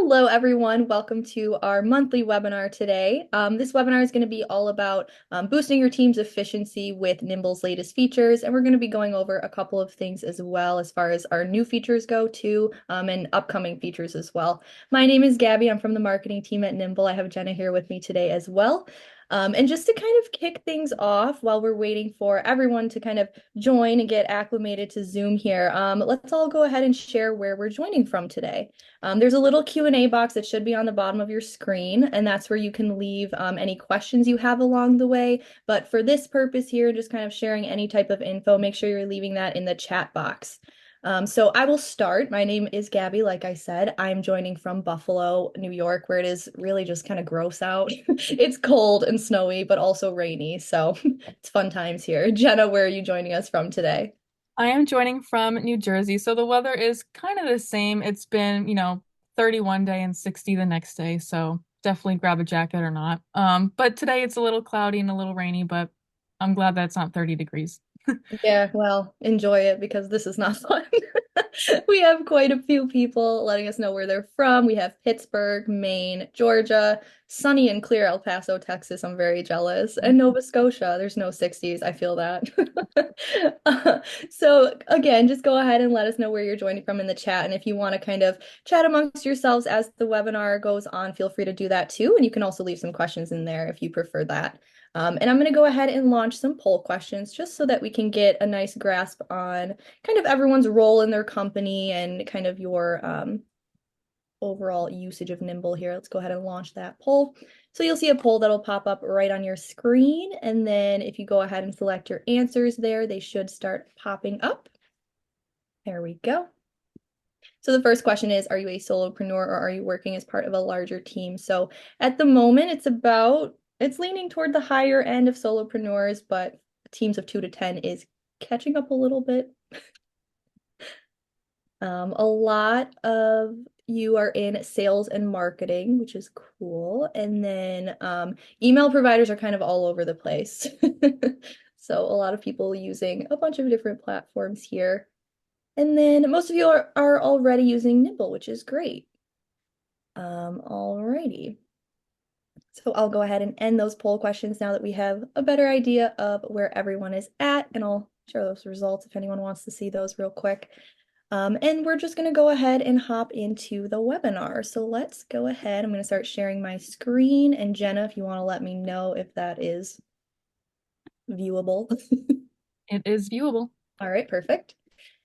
Hello, everyone. Welcome to our monthly webinar today. This webinar is going to be all about boosting your team's efficiency with Nimble's latest features, and we're going to be going over a couple of things as well as far as our new features go too, and upcoming features as well. My name is Gabi. I'm from the marketing team at Nimble. I have Jenna here with me today as well. And just to kind of kick things off while we're waiting for everyone to kind of join and get acclimated to Zoom here, let's all go ahead and share where we're joining from today. There's a little Q&A box that should be on the bottom of your screen, and that's where you can leave any questions you have along the way. But for this purpose here, just kind of sharing any type of info, make sure you're leaving that in the chat box. So I will start. My name is Gabi, like I said. I'm joining from Buffalo, New York, where it is really just kind of gross out. It's cold and snowy, but also rainy, so it's fun times here. Jenna, where are you joining us from today? I am joining from New Jersey, so the weather is kind of the same. It's been, 31 day and 60 the next day, so definitely grab a jacket or not. But today it's a little cloudy and a little rainy, but I'm glad that it's not 30 degrees. Yeah, well, enjoy it because this is not fun. We have quite a few people letting us know where they're from. We have Pittsburgh, Maine, Georgia, sunny and clear El Paso, Texas. I'm very jealous. And Nova Scotia. There's no 60s. I feel that. So again, just go ahead and let us know where you're joining from in the chat. And if you want to kind of chat amongst yourselves as the webinar goes on, feel free to do that too. And you can also leave some questions in there if you prefer that. And I'm going to go ahead and launch some poll questions just so that we can get a nice grasp on kind of everyone's role in their company and kind of your overall usage of Nimble here. Let's go ahead and launch that poll. So you'll see a poll that'll pop up right on your screen. And then if you go ahead and select your answers there, they should start popping up. There we go. So the first question is, are you a solopreneur or are you working as part of a larger team? So at the moment, it's leaning toward the higher end of solopreneurs, but teams of 2 to 10 is catching up a little bit. A lot of you are in sales and marketing, which is cool. And then email providers are kind of all over the place. So a lot of people using a bunch of different platforms here. And then most of you are already using Nimble, which is great. Alrighty. So I'll go ahead and end those poll questions now that we have a better idea of where everyone is at, and I'll share those results if anyone wants to see those real quick. And we're just going to go ahead and hop into the webinar. So let's go ahead. I'm going to start sharing my screen. And Jenna, if you want to let me know if that is viewable. It is viewable. All right, perfect.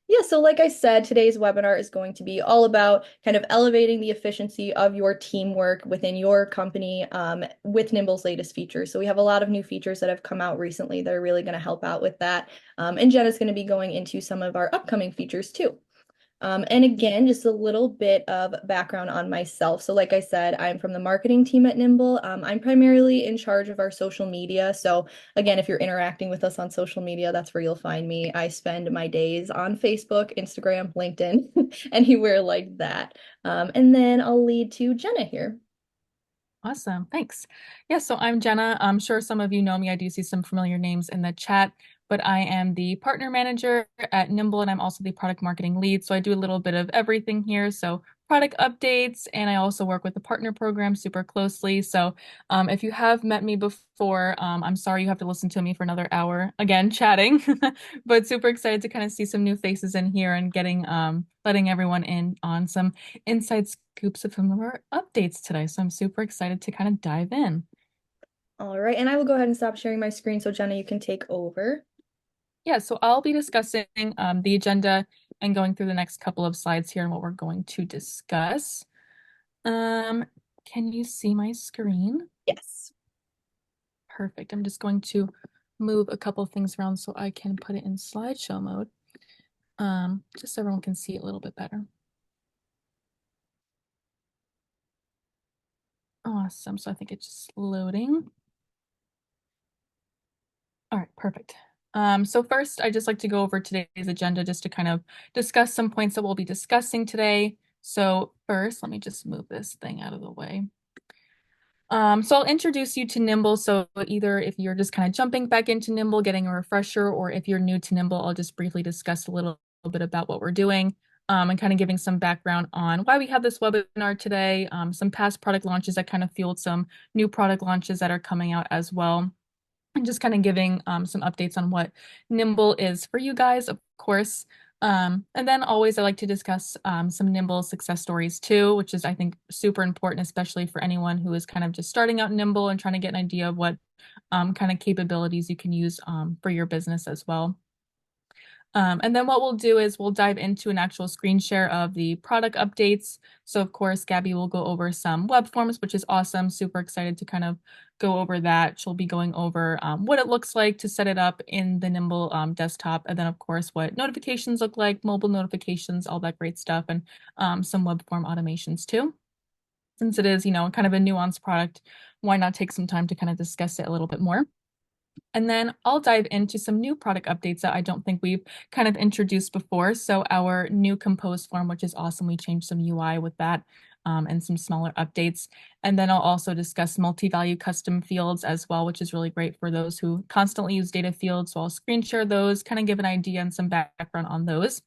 Yeah, so like I said, today's webinar is going to be all about kind of elevating the efficiency of your teamwork within your company with Nimble's latest features. So we have a lot of new features that have come out recently that are really going to help out with that. And Jenna's going to be going into some of our upcoming features too. And again, just a little bit of background on myself. So like I said, I'm from the marketing team at Nimble. I'm primarily in charge of our social media. So again, if you're interacting with us on social media, that's where you'll find me. I spend my days on Facebook, Instagram, LinkedIn, anywhere like that. And then I'll lead to Jenna here. Awesome. Thanks. Yeah, so I'm Jenna. I'm sure some of you know me. I do see some familiar names in the chat, but I am the partner manager at Nimble and I'm also the product marketing lead. So I do a little bit of everything here. So product updates, and I also work with the partner program super closely. So if you have met me before, I'm sorry you have to listen to me for another hour again chatting, but super excited to kind of see some new faces in here and getting letting everyone in on some inside scoops of some of our updates today. So I'm super excited to kind of dive in. All right, and I will go ahead and stop sharing my screen so Jenna, you can take over. Yeah, so I'll be discussing the agenda and going through the next couple of slides here and what we're going to discuss. Um, can you see my screen? Yes. Perfect. I'm just going to move a couple of things around so I can put it in slideshow mode, just so everyone can see it a little bit better. Awesome. So I think it's just loading. All right, perfect. So first, I just like to go over today's agenda just to kind of discuss some points that we'll be discussing today. So first, let me just move this thing out of the way. So I'll introduce you to Nimble. So either if you're just kind of jumping back into Nimble, getting a refresher, or if you're new to Nimble, I'll just briefly discuss a little bit about what we're doing. and kind of giving some background on why we have this webinar today, some past product launches that kind of fueled some new product launches that are coming out as well, and just kind of giving some updates on what Nimble is for you guys, of course. And then always I like to discuss some Nimble success stories too, which is I think super important, especially for anyone who is kind of just starting out Nimble and trying to get an idea of what kind of capabilities you can use for your business as well. And then what we'll do is we'll dive into an actual screen share of the product updates. So of course, Gabby will go over some web forms, which is awesome. Super excited to kind of go over that. She'll be going over what it looks like to set it up in the Nimble desktop. And then of course, what notifications look like, mobile notifications, all that great stuff, and some web form automations too. Since it is, kind of a nuanced product, why not take some time to kind of discuss it a little bit more? And then I'll dive into some new product updates that I don't think we've kind of introduced before. So our new compose form, which is awesome. We changed some UI with that and some smaller updates. And then I'll also discuss multi-value custom fields as well, which is really great for those who constantly use data fields. So I'll screen share those, kind of give an idea and some background on those.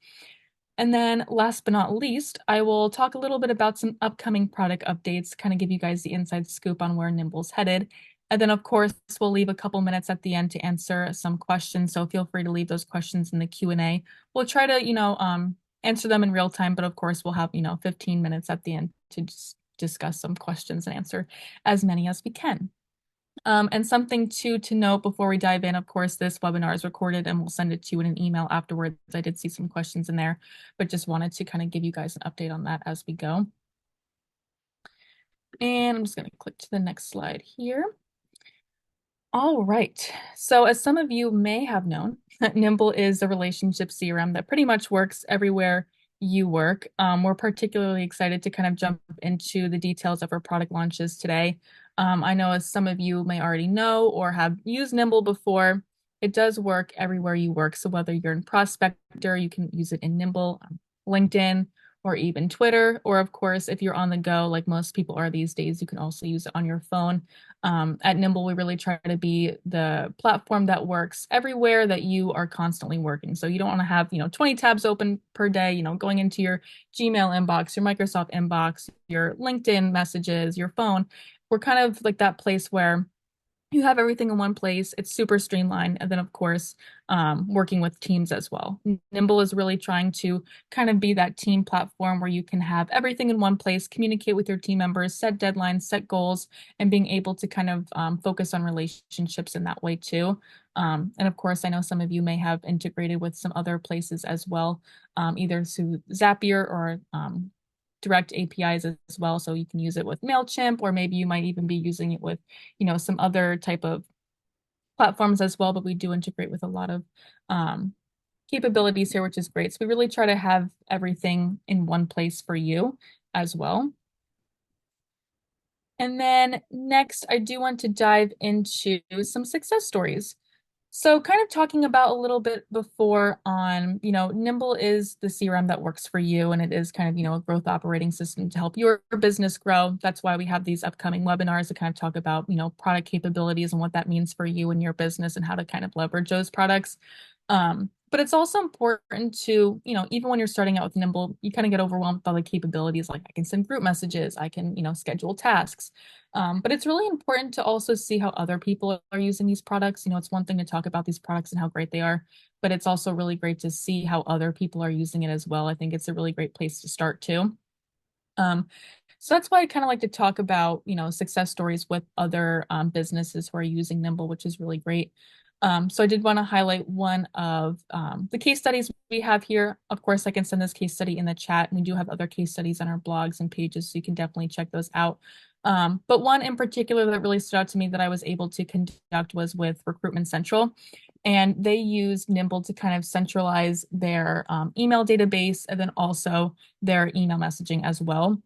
And then last but not least, I will talk a little bit about some upcoming product updates, kind of give you guys the inside scoop on where Nimble's headed. And then of course, we'll leave a couple minutes at the end to answer some questions. So feel free to leave those questions in the Q&A. We'll try to, answer them in real time, but of course we'll have, 15 minutes at the end to just discuss some questions and answer as many as we can. And something to note before we dive in, of course, this webinar is recorded and we'll send it to you in an email afterwards. I did see some questions in there, but just wanted to kind of give you guys an update on that as we go. And I'm just going to click to the next slide here. All right. So as some of you may have known, Nimble is a relationship CRM that pretty much works everywhere you work. We're particularly excited to kind of jump into the details of our product launches today. I know as some of you may already know or have used Nimble before, it does work everywhere you work. So whether you're in Prospector, you can use it in Nimble, LinkedIn, or even Twitter. Or of course, if you're on the go, like most people are these days, you can also use it on your phone. At Nimble, we really try to be the platform that works everywhere that you are constantly working. So you don't want to have, 20 tabs open per day, going into your Gmail inbox, your Microsoft inbox, your LinkedIn messages, your phone. We're kind of like that place where you have everything in one place. It's super streamlined. And then, of course, working with teams as well. Nimble is really trying to kind of be that team platform where you can have everything in one place, communicate with your team members, set deadlines, set goals, and being able to kind of focus on relationships in that way too. And of course, I know some of you may have integrated with some other places as well, either through Zapier or direct APIs as well. So you can use it with MailChimp, or maybe you might even be using it with, some other type of platforms as well. But we do integrate with a lot of capabilities here, which is great. So we really try to have everything in one place for you as well. And then next, I do want to dive into some success stories. So kind of talking about a little bit before on, Nimble is the CRM that works for you, and it is kind of, a growth operating system to help your business grow. That's why we have these upcoming webinars to kind of talk about, product capabilities and what that means for you and your business and how to kind of leverage those products. But it's also important to, even when you're starting out with Nimble, you kind of get overwhelmed by the capabilities. Like I can send group messages, I can, schedule tasks. But it's really important to also see how other people are using these products. It's one thing to talk about these products and how great they are, but it's also really great to see how other people are using it as well. I think it's a really great place to start too. So that's why I kind of like to talk about, success stories with other businesses who are using Nimble, which is really great. So I did want to highlight one of the case studies we have here. Of course, I can send this case study in the chat. And we do have other case studies on our blogs and pages, so you can definitely check those out. But one in particular that really stood out to me that I was able to conduct was with Recruitment Central. And they used Nimble to kind of centralize their email database and then also their email messaging as well.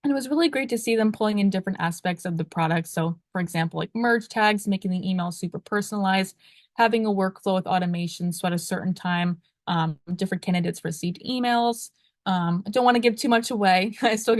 And it was really great to see them pulling in different aspects of the product. So, for example, like merge tags, making the email super personalized, having a workflow with automation. So at a certain time, different candidates received emails, I don't want to give too much away. I still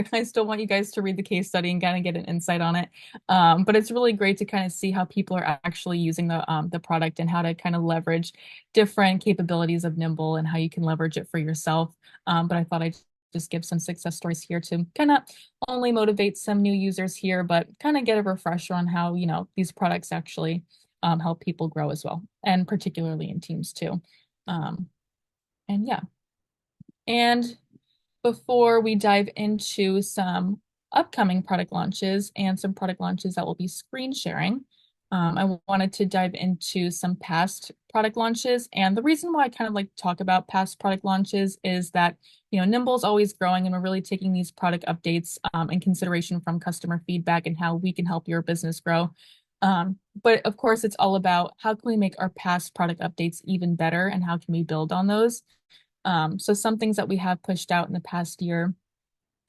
want you guys to read the case study and kind of get an insight on it. But it's really great to kind of see how people are actually using the product and how to kind of leverage different capabilities of Nimble and how you can leverage it for yourself. But I thought I'd just give some success stories here to kind of only motivate some new users here, but kind of get a refresher on how, these products actually help people grow as well, and particularly in teams too. Um, and yeah. And before we dive into some upcoming product launches and some product launches that will be screen sharing, I wanted to dive into some past product launches. And the reason why I kind of like to talk about past product launches is that, Nimble's always growing and we're really taking these product updates in consideration from customer feedback and how we can help your business grow. But of course, it's all about how can we make our past product updates even better and how can we build on those? So some things that we have pushed out in the past year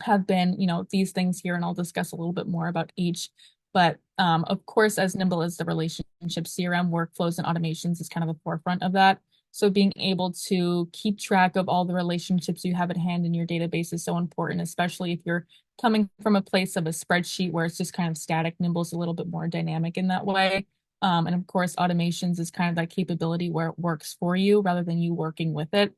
have been, these things here, and I'll discuss a little bit more about each. But of course, as Nimble as the relationship CRM, workflows and automations is kind of the forefront of that. So being able to keep track of all the relationships you have at hand in your database is so important, especially if you're coming from a place of a spreadsheet where it's just kind of static. Nimble's a little bit more dynamic in that way. And of course, automations is kind of that capability where it works for you rather than you working with it.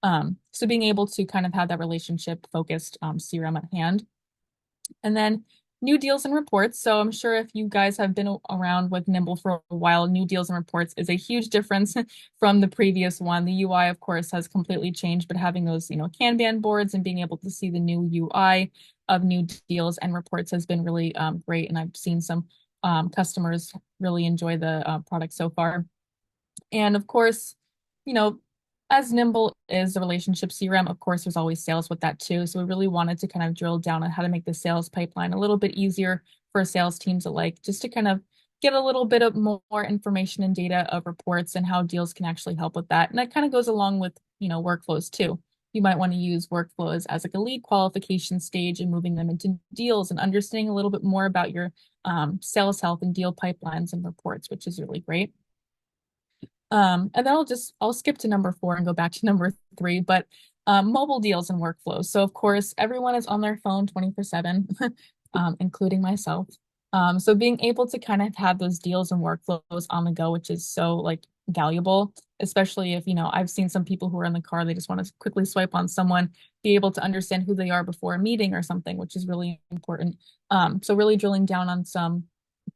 So being able to kind of have that relationship focused CRM at hand. And then new deals and reports. So I'm sure if you guys have been around with Nimble for a while, new deals and reports is a huge difference from the previous one. The UI, of course, has completely changed, but having those, Kanban boards and being able to see the new UI of new deals and reports has been really great. And I've seen some customers really enjoy the product so far. And of course, you know, as Nimble is a relationship CRM, of course, there's always sales with that too. So we really wanted to kind of drill down on how to make the sales pipeline a little bit easier for sales teams alike, just to kind of get a little bit of more information and data of reports and how deals can actually help with that. And that kind of goes along with, workflows too. You might want to use workflows as like a lead qualification stage and moving them into deals and understanding a little bit more about your sales health and deal pipelines and reports, which is really great. And then I'll skip to number 4 and go back to number 3, but mobile deals and workflows. So of course, everyone is on their phone 24/7, including myself. So being able to kind of have those deals and workflows on the go, which is so like valuable, especially if, I've seen some people who are in the car, they just want to quickly swipe on someone, be able to understand who they are before a meeting or something, which is really important. So really drilling down on some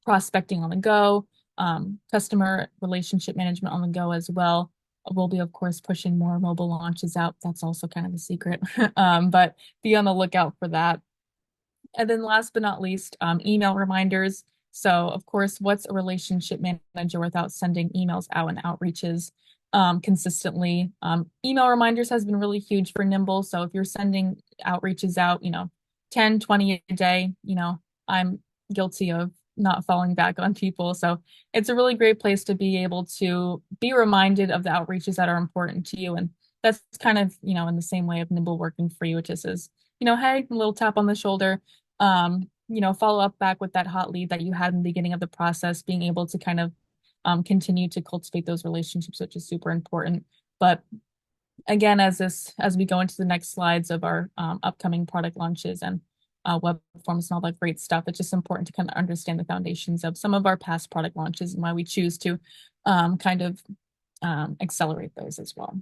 prospecting on the go, customer relationship management on the go as well. We'll be, of course, pushing more mobile launches out. That's also kind of a secret, but be on the lookout for that. And then last but not least, email reminders. So, of course, what's a relationship manager without sending emails out and outreaches consistently? Email reminders has been really huge for Nimble. So if you're sending outreaches out, 10, 20 a day, I'm guilty of not falling back on people. So it's a really great place to be able to be reminded of the outreaches that are important to you. And that's kind of, in the same way of Nimble working for you, it just is, hey, a little tap on the shoulder, follow up back with that hot lead that you had in the beginning of the process, being able to kind of continue to cultivate those relationships, which is super important. But again, as we go into the next slides of our upcoming product launches and web forms and all that great stuff, it's just important to kind of understand the foundations of some of our past product launches and why we choose to kind of accelerate those as well.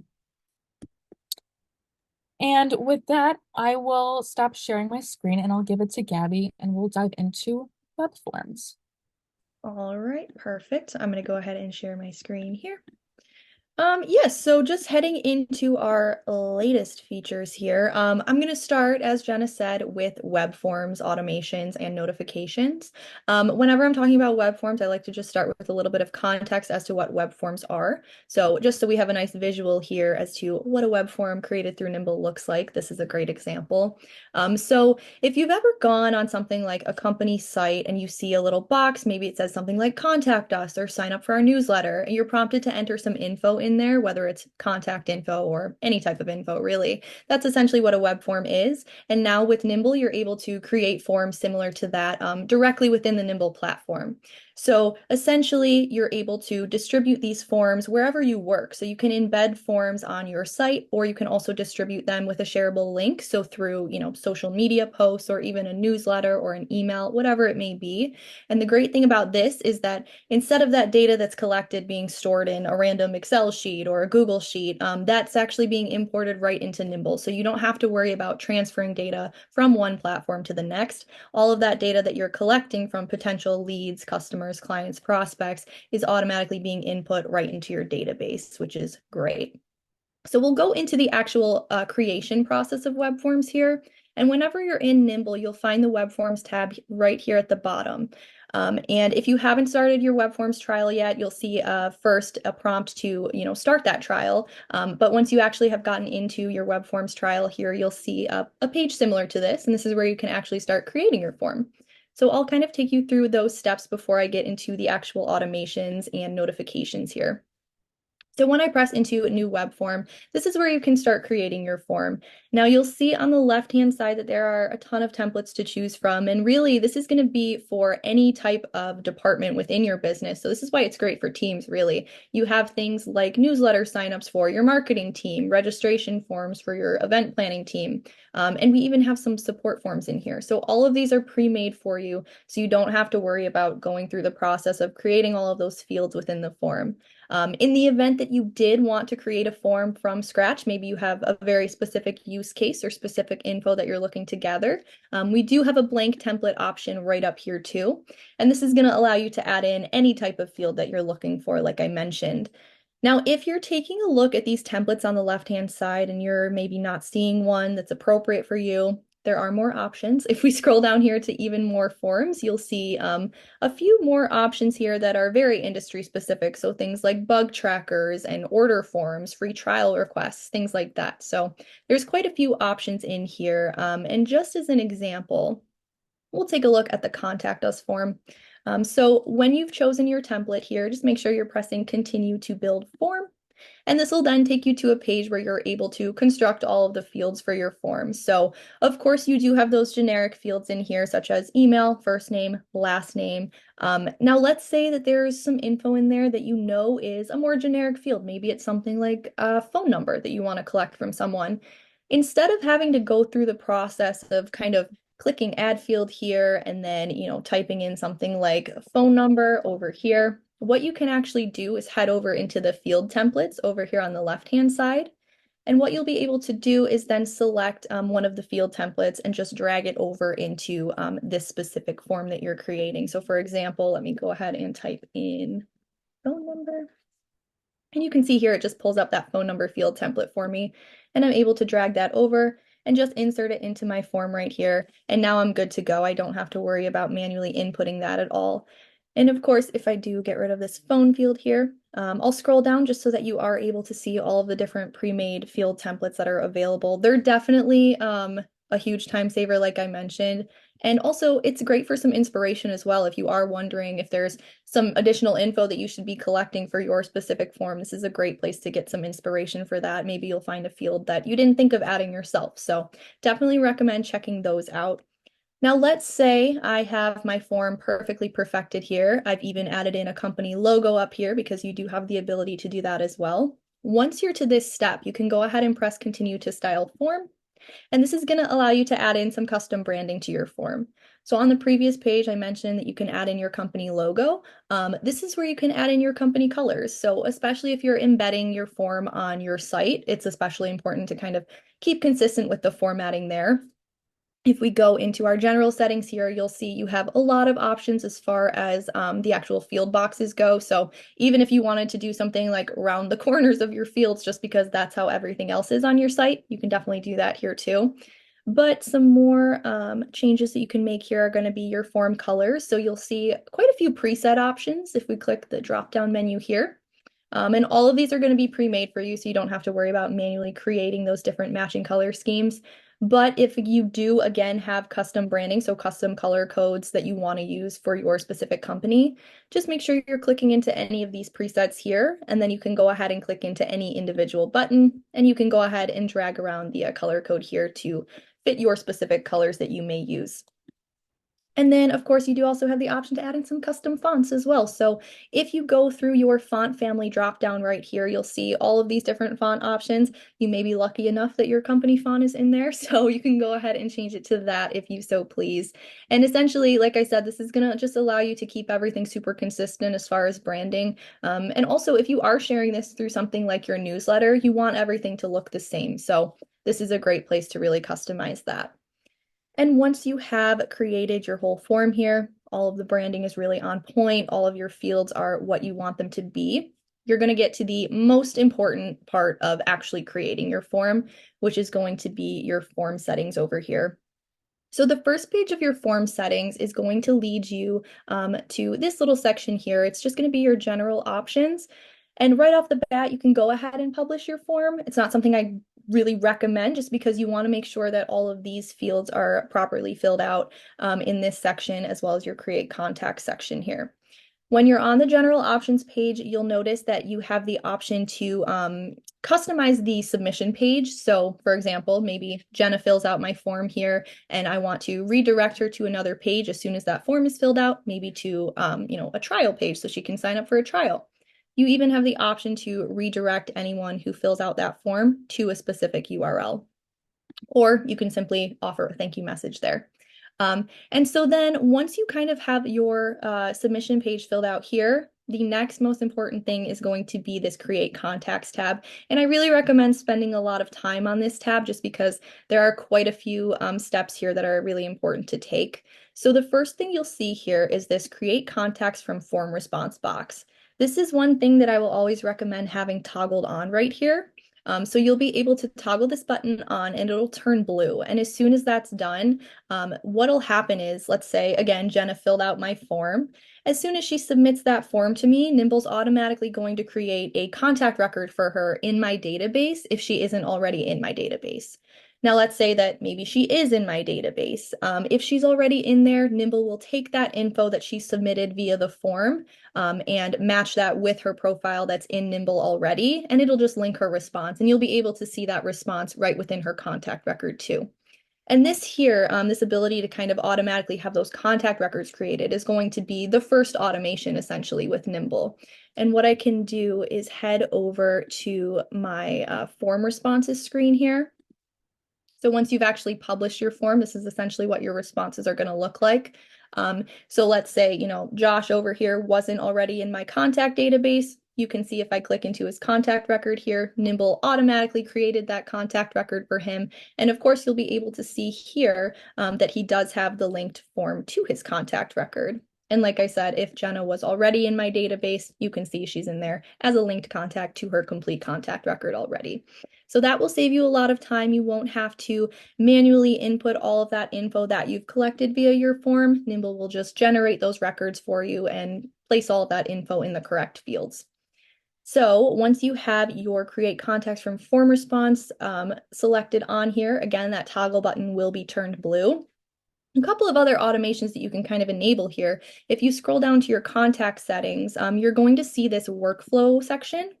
And with that, I will stop sharing my screen and I'll give it to Gabi and we'll dive into web forms. All right, perfect. I'm going to go ahead and share my screen here. Yes, so just heading into our latest features here, I'm going to start, as Jenna said, with web forms, automations, and notifications. Whenever I'm talking about web forms, I like to just start with a little bit of context as to what web forms are. So just so we have a nice visual here as to what a web form created through Nimble looks like, this is a great example. So if you've ever gone on something like a company site and you see a little box, maybe it says something like contact us or sign up for our newsletter, and you're prompted to enter some info in there, whether it's contact info or any type of info, really. That's essentially what a web form is. And now with Nimble, you're able to create forms similar to that directly within the Nimble platform. So essentially, you're able to distribute these forms wherever you work. So you can embed forms on your site, or you can also distribute them with a shareable link. So through, social media posts or even a newsletter or an email, whatever it may be. And the great thing about this is that instead of that data that's collected being stored in a random Excel sheet or a Google sheet, that's actually being imported right into Nimble. So you don't have to worry about transferring data from one platform to the next. All of that data that you're collecting from potential leads, customers, clients, prospects is automatically being input right into your database, which is great. So we'll go into the actual creation process of web forms here. And whenever you're in Nimble, you'll find the web forms tab right here at the bottom. And if you haven't started your web forms trial yet, you'll see first a prompt to start that trial. But once you actually have gotten into your web forms trial here, you'll see a page similar to this. And this is where you can actually start creating your form. So I'll kind of take you through those steps before I get into the actual automations and notifications here. So when I press into a new web form, this is where you can start creating your form. Now you'll see on the left-hand side that there are a ton of templates to choose from. And really, this is going to be for any type of department within your business. So this is why it's great for teams, really. You have things like newsletter signups for your marketing team, registration forms for your event planning team. And we even have some support forms in here. So all of these are pre-made for you, so you don't have to worry about going through the process of creating all of those fields within the form. In the event that you did want to create a form from scratch, maybe you have a very specific use case or specific info that you're looking to gather, we do have a blank template option right up here too. And this is going to allow you to add in any type of field that you're looking for, like I mentioned. Now, if you're taking a look at these templates on the left-hand side and you're maybe not seeing one that's appropriate for you, there are more options. If we scroll down here to even more forms, you'll see a few more options here that are very industry specific. So things like bug trackers and order forms, free trial requests, things like that. So there's quite a few options in here. And just as an example, we'll take a look at the contact us form. So when you've chosen your template here, just make sure you're pressing continue to build form. And this will then take you to a page where you're able to construct all of the fields for your form. So of course you do have those generic fields in here, such as email, first name, last name. Now let's say that there's some info in there that you know is a more generic field. Maybe it's something like a phone number that you want to collect from someone. Instead of having to go through the process of kind of clicking add field here and then, typing in something like a phone number over here, what you can actually do is head over into the field templates over here on the left-hand side. And what you'll be able to do is then select one of the field templates and just drag it over into this specific form that you're creating. So for example, let me go ahead and type in phone number. And you can see here, it just pulls up that phone number field template for me. And I'm able to drag that over and just insert it into my form right here. And now I'm good to go. I don't have to worry about manually inputting that at all. And of course, if I do get rid of this phone field here, I'll scroll down just so that you are able to see all of the different pre-made field templates that are available. They're definitely a huge time saver, like I mentioned. And also, it's great for some inspiration as well. If you are wondering if there's some additional info that you should be collecting for your specific form, this is a great place to get some inspiration for that. Maybe you'll find a field that you didn't think of adding yourself. So definitely recommend checking those out. Now, let's say I have my form perfectly perfected here. I've even added in a company logo up here because you do have the ability to do that as well. Once you're to this step, you can go ahead and press continue to style form. And this is going to allow you to add in some custom branding to your form. So on the previous page, I mentioned that you can add in your company logo. This is where you can add in your company colors. So especially if you're embedding your form on your site, it's especially important to kind of keep consistent with the formatting there. If we go into our general settings here, you'll see you have a lot of options as far as the actual field boxes go. So even if you wanted to do something like round the corners of your fields, just because that's how everything else is on your site, you can definitely do that here too. But some more changes that you can make here are going to be your form colors. So you'll see quite a few preset options if we click the drop-down menu here. And all of these are going to be pre-made for you, so you don't have to worry about manually creating those different matching color schemes. But if you do, again, have custom branding, so custom color codes that you want to use for your specific company, just make sure you're clicking into any of these presets here, and then you can go ahead and click into any individual button, and you can go ahead and drag around the color code here to fit your specific colors that you may use. And then, of course, you do also have the option to add in some custom fonts as well. So if you go through your font family dropdown right here, you'll see all of these different font options. You may be lucky enough that your company font is in there, so you can go ahead and change it to that if you so please. And essentially, like I said, this is going to just allow you to keep everything super consistent as far as branding. And also, if you are sharing this through something like your newsletter, you want everything to look the same. So this is a great place to really customize that. And once you have created your whole form here, all of the branding is really on point, all of your fields are what you want them to be, you're going to get to the most important part of actually creating your form, which is going to be your form settings over here. So the first page of your form settings is going to lead you to this little section here. It's just going to be your general options. And right off the bat, you can go ahead and publish your form. It's not something I really recommend just because you want to make sure that all of these fields are properly filled out in this section, as well as your create contact section here. When you're on the general options page, you'll notice that you have the option to customize the submission page. So for example, maybe Jenna fills out my form here and I want to redirect her to another page as soon as that form is filled out, maybe to a trial page so she can sign up for a trial. You even have the option to redirect anyone who fills out that form to a specific URL, or you can simply offer a thank you message there. And so then once you kind of have your submission page filled out here, the next most important thing is going to be this create contacts tab. And I really recommend spending a lot of time on this tab just because there are quite a few steps here that are really important to take. So the first thing you'll see here is this create contacts from form response box. This is one thing that I will always recommend having toggled on right here. So you'll be able to toggle this button on and it'll turn blue. And as soon as that's done, what'll happen is, let's say, again, Jenna filled out my form. As soon as she submits that form to me, Nimble's automatically going to create a contact record for her in my database if she isn't already in my database. Now, let's say that maybe she is in my database. If she's already in there, Nimble will take that info that she submitted via the form and match that with her profile that's in Nimble already, and it'll just link her response, and you'll be able to see that response right within her contact record too. And this here, this ability to kind of automatically have those contact records created is going to be the first automation essentially with Nimble. And what I can do is head over to my form responses screen here. So once you've actually published your form, this is essentially what your responses are going to look like. So let's say, Josh over here wasn't already in my contact database. You can see if I click into his contact record here, Nimble automatically created that contact record for him. And of course, you'll be able to see here that he does have the linked form to his contact record. And like I said, if Jenna was already in my database, you can see she's in there as a linked contact to her complete contact record already. So that will save you a lot of time. You won't have to manually input all of that info that you've collected via your form. Nimble will just generate those records for you and place all of that info in the correct fields. So once you have your create contacts from form response selected on here, again, that toggle button will be turned blue. A couple of other automations that you can kind of enable here. If you scroll down to your contact settings, you're going to see this workflow section.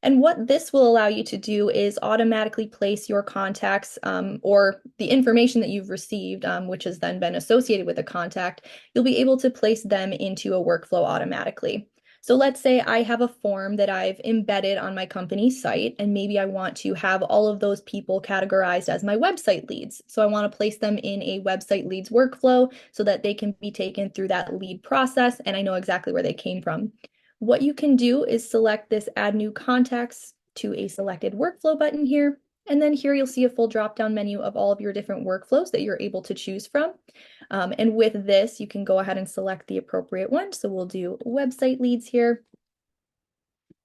And what this will allow you to do is automatically place your contacts or the information that you've received, which has then been associated with a contact, you'll be able to place them into a workflow automatically. So let's say I have a form that I've embedded on my company's site, and maybe I want to have all of those people categorized as my website leads. So I want to place them in a website leads workflow so that they can be taken through that lead process, and I know exactly where they came from. What you can do is select this add new contacts to a selected workflow button here. And then here you'll see a full drop-down menu of all of your different workflows that you're able to choose from. And with this, you can go ahead and select the appropriate one. So we'll do website leads here.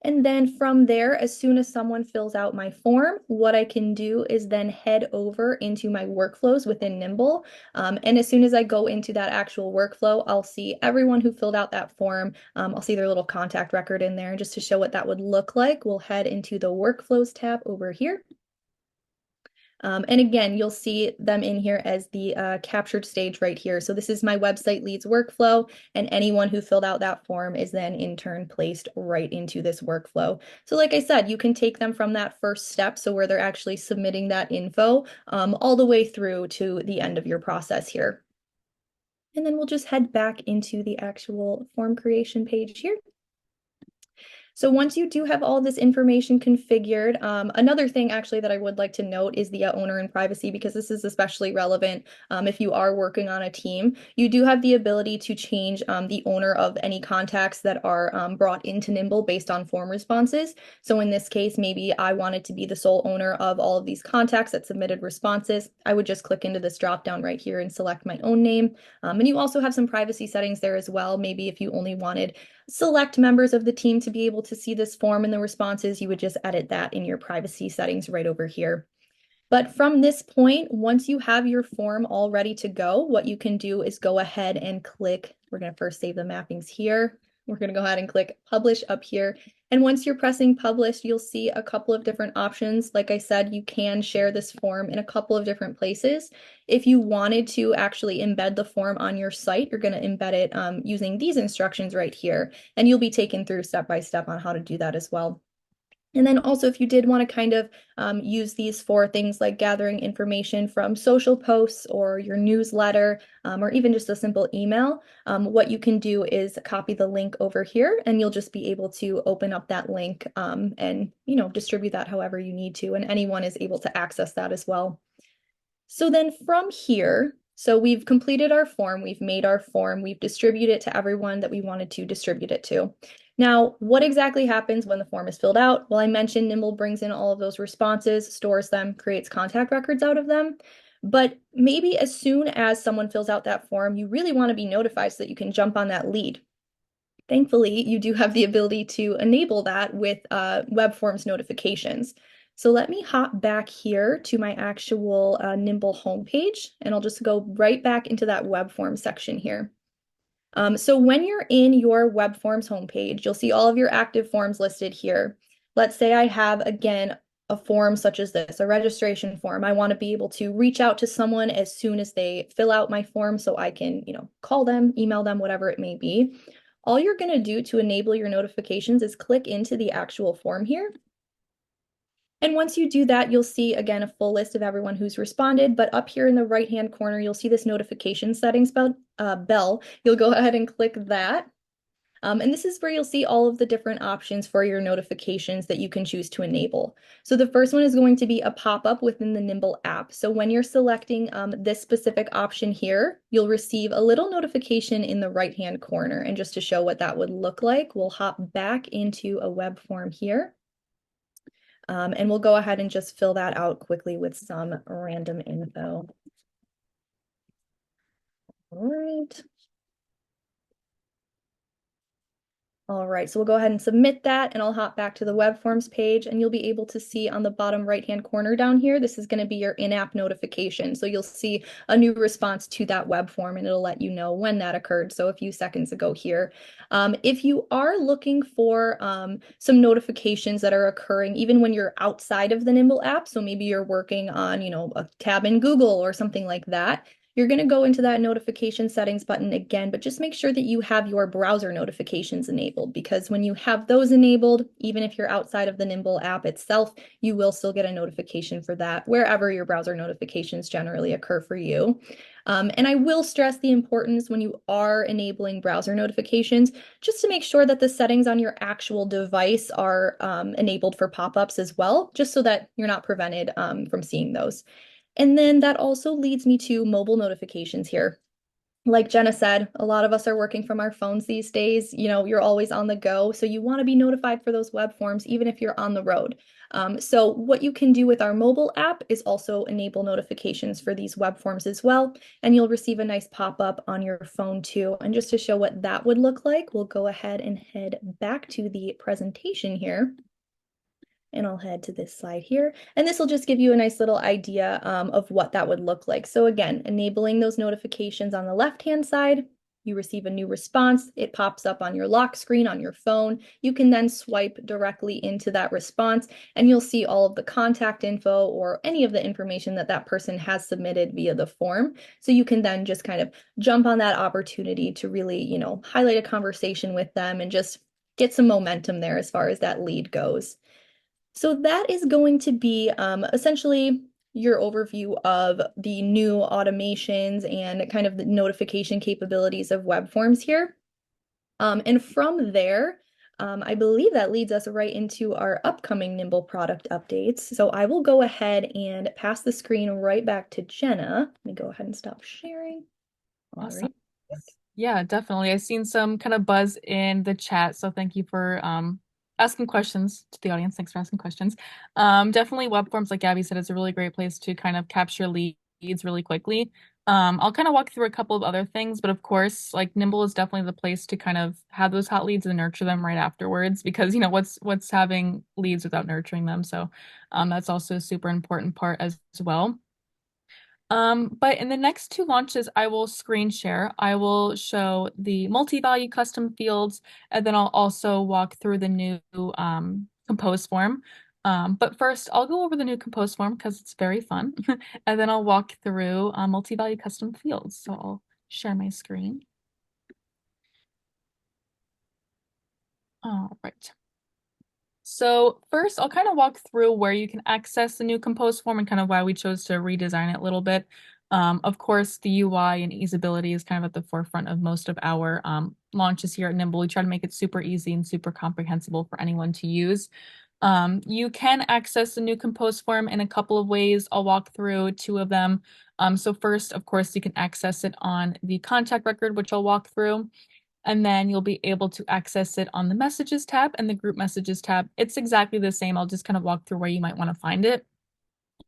And then from there, as soon as someone fills out my form, what I can do is then head over into my workflows within Nimble. And as soon as I go into that actual workflow, I'll see everyone who filled out that form. I'll see their little contact record in there. Just to show what that would look like, we'll head into the workflows tab over here. And again, you'll see them in here as the captured stage right here. So this is my website leads workflow, and anyone who filled out that form is then in turn placed right into this workflow. So like I said, you can take them from that first step, so where they're actually submitting that info, all the way through to the end of your process here. And then we'll just head back into the actual form creation page here. So once you do have all this information configured, another thing actually that I would like to note is the owner and privacy, because this is especially relevant if you are working on a team. You do have the ability to change the owner of any contacts that are brought into Nimble based on form responses. So in this case, maybe I wanted to be the sole owner of all of these contacts that submitted responses. I would just click into this drop down right here and select my own name. And you also have some privacy settings there as well. Maybe if you only wanted select members of the team to be able to see this form and the responses, you would just edit that in your privacy settings right over here. But from this point, once you have your form all ready to go, what you can do is go ahead and click, we're going to first save the mappings here. We're going to go ahead and click publish up here. And once you're pressing publish, you'll see a couple of different options. Like I said, you can share this form in a couple of different places. If you wanted to actually embed the form on your site, you're going to embed it using these instructions right here. And you'll be taken through step by step on how to do that as well. And then also, if you did want to kind of use these for things like gathering information from social posts or your newsletter, or even just a simple email, what you can do is copy the link over here, and you'll just be able to open up that link and distribute that however you need to, and anyone is able to access that as well. So then from here, so we've completed our form, we've made our form, we've distributed it to everyone that we wanted to distribute it to. Now, what exactly happens when the form is filled out? Well, I mentioned Nimble brings in all of those responses, stores them, creates contact records out of them. But maybe as soon as someone fills out that form, you really want to be notified so that you can jump on that lead. Thankfully, you do have the ability to enable that with web forms notifications. So let me hop back here to my actual Nimble homepage, and I'll just go right back into that web form section here. So when you're in your web forms homepage, you'll see all of your active forms listed here. Let's say I have, again, a form such as this, a registration form. I want to be able to reach out to someone as soon as they fill out my form so I can, call them, email them, whatever it may be. All you're going to do to enable your notifications is click into the actual form here. And once you do that, you'll see, again, a full list of everyone who's responded. But up here in the right-hand corner, you'll see this notification settings bell. You'll go ahead and click that. And this is where you'll see all of the different options for your notifications that you can choose to enable. So the first one is going to be a pop-up within the Nimble app. So when you're selecting this specific option here, you'll receive a little notification in the right-hand corner. And just to show what that would look like, we'll hop back into a web form here. And we'll go ahead and just fill that out quickly with some random info. All right. All right, so we'll go ahead and submit that, and I'll hop back to the web forms page, and you'll be able to see on the bottom right-hand corner down here, this is going to be your in-app notification. So you'll see a new response to that web form, and it'll let you know when that occurred. So a few seconds ago here. If you are looking for some notifications that are occurring even when you're outside of the Nimble app, so maybe you're working on, a tab in Google or something like that, you're going to go into that notification settings button again, but just make sure that you have your browser notifications enabled, because when you have those enabled, even if you're outside of the Nimble app itself, you will still get a notification for that wherever your browser notifications generally occur for you. And I will stress the importance when you are enabling browser notifications, just to make sure that the settings on your actual device are enabled for pop-ups as well, just so that you're not prevented from seeing those. And then that also leads me to mobile notifications here. Like Jenna said, a lot of us are working from our phones these days. You're always on the go. So you want to be notified for those web forms, even if you're on the road. So what you can do with our mobile app is also enable notifications for these web forms as well. And you'll receive a nice pop-up on your phone too. And just to show what that would look like, we'll go ahead and head back to the presentation here. And I'll head to this slide here. And this will just give you a nice little idea of what that would look like. So again, enabling those notifications on the left-hand side, you receive a new response. It pops up on your lock screen on your phone. You can then swipe directly into that response, and you'll see all of the contact info or any of the information that that person has submitted via the form. So you can then just kind of jump on that opportunity to really, highlight a conversation with them and just get some momentum there as far as that lead goes. So that is going to be essentially your overview of the new automations and kind of the notification capabilities of web forms here. And from there, I believe that leads us right into our upcoming Nimble product updates. So I will go ahead and pass the screen right back to Jenna. Let me go ahead and stop sharing. All Awesome. right. Yeah, definitely. I've seen some kind of buzz in the chat, so thank you for asking questions to the audience. Thanks for asking questions. Definitely web forms, like Gabby said, is a really great place to kind of capture leads really quickly. I'll kind of walk through a couple of other things, but of course, like Nimble is definitely the place to kind of have those hot leads and nurture them right afterwards because what's having leads without nurturing them. So that's also a super important part as well. But in the next two launches, I will screen share. I will show the multi-value custom fields, and then I'll also walk through the new compose form. But first, I'll go over the new compose form because it's very fun, and then I'll walk through multi-value custom fields. So I'll share my screen. All right. So first, I'll kind of walk through where you can access the new compose form and kind of why we chose to redesign it a little bit. Of course, the UI and usability is kind of at the forefront of most of our launches here at Nimble. We try to make it super easy and super comprehensible for anyone to use. You can access the new compose form in a couple of ways. I'll walk through two of them. So first, of course, you can access it on the contact record, which I'll walk through. And then you'll be able to access it on the messages tab and the group messages tab. It's exactly the same. I'll just kind of walk through where you might want to find it.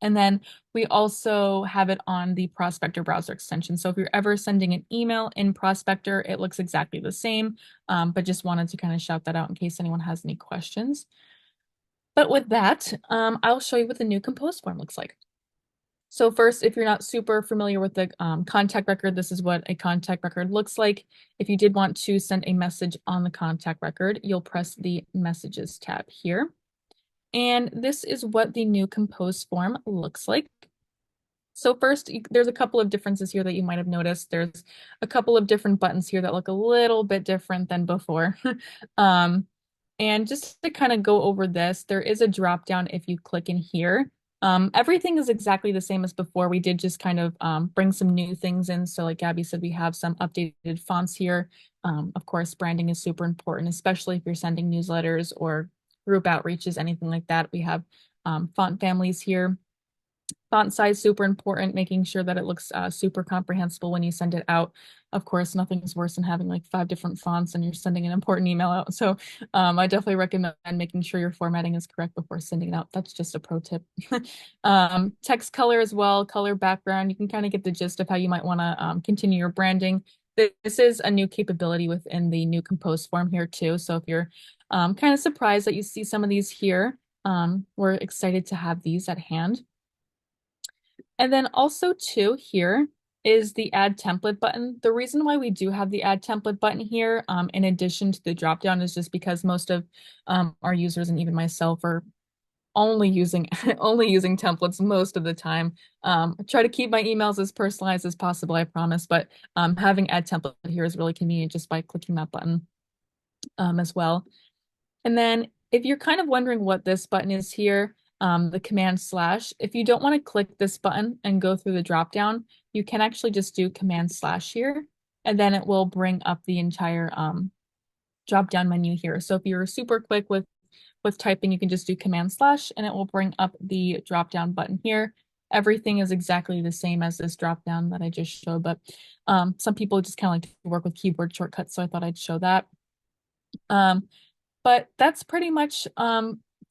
And then we also have it on the Prospector browser extension. So if you're ever sending an email in Prospector, it looks exactly the same, but just wanted to kind of shout that out in case anyone has any questions. But with that, I'll show you what the new compose form looks like. So first, if you're not super familiar with the contact record, this is what a contact record looks like. If you did want to send a message on the contact record, you'll press the Messages tab here. And this is what the new compose form looks like. So first, there's a couple of differences here that you might have noticed. There's a couple of different buttons here that look a little bit different than before. Um, and just to kind of go over this, there is a drop down if you click in here. Everything is exactly the same as before. We did just kind of bring some new things in. So like Gabby said, we have some updated fonts here. Of course, branding is super important, especially if you're sending newsletters or group outreaches, anything like that. We have font families here. Font size, super important, making sure that it looks super comprehensible when you send it out. Of course, nothing's worse than having like 5 different fonts and you're sending an important email out. So I definitely recommend making sure your formatting is correct before sending it out. That's just a pro tip. Text color as well, color background. You can kind of get the gist of how you might want to continue your branding. This is a new capability within the new compose form here too. So if you're kind of surprised that you see some of these here, we're excited to have these at hand. And then also too here is the add template button. The reason why we do have the add template button here, in addition to the dropdown, is just because most of our users and even myself are only using only using templates most of the time. I try to keep my emails as personalized as possible, I promise, but having add template here is really convenient just by clicking that button as well. And then if you're kind of wondering what this button is here, the command slash, if you don't want to click this button and go through the drop down, you can actually just do command slash here, and then it will bring up the entire drop down menu here. So if you're super quick with typing, you can just do command slash and it will bring up the drop down button here. Everything is exactly the same as this drop down that I just showed, but some people just kind of like to work with keyboard shortcuts, so I thought I'd show that. But that's pretty much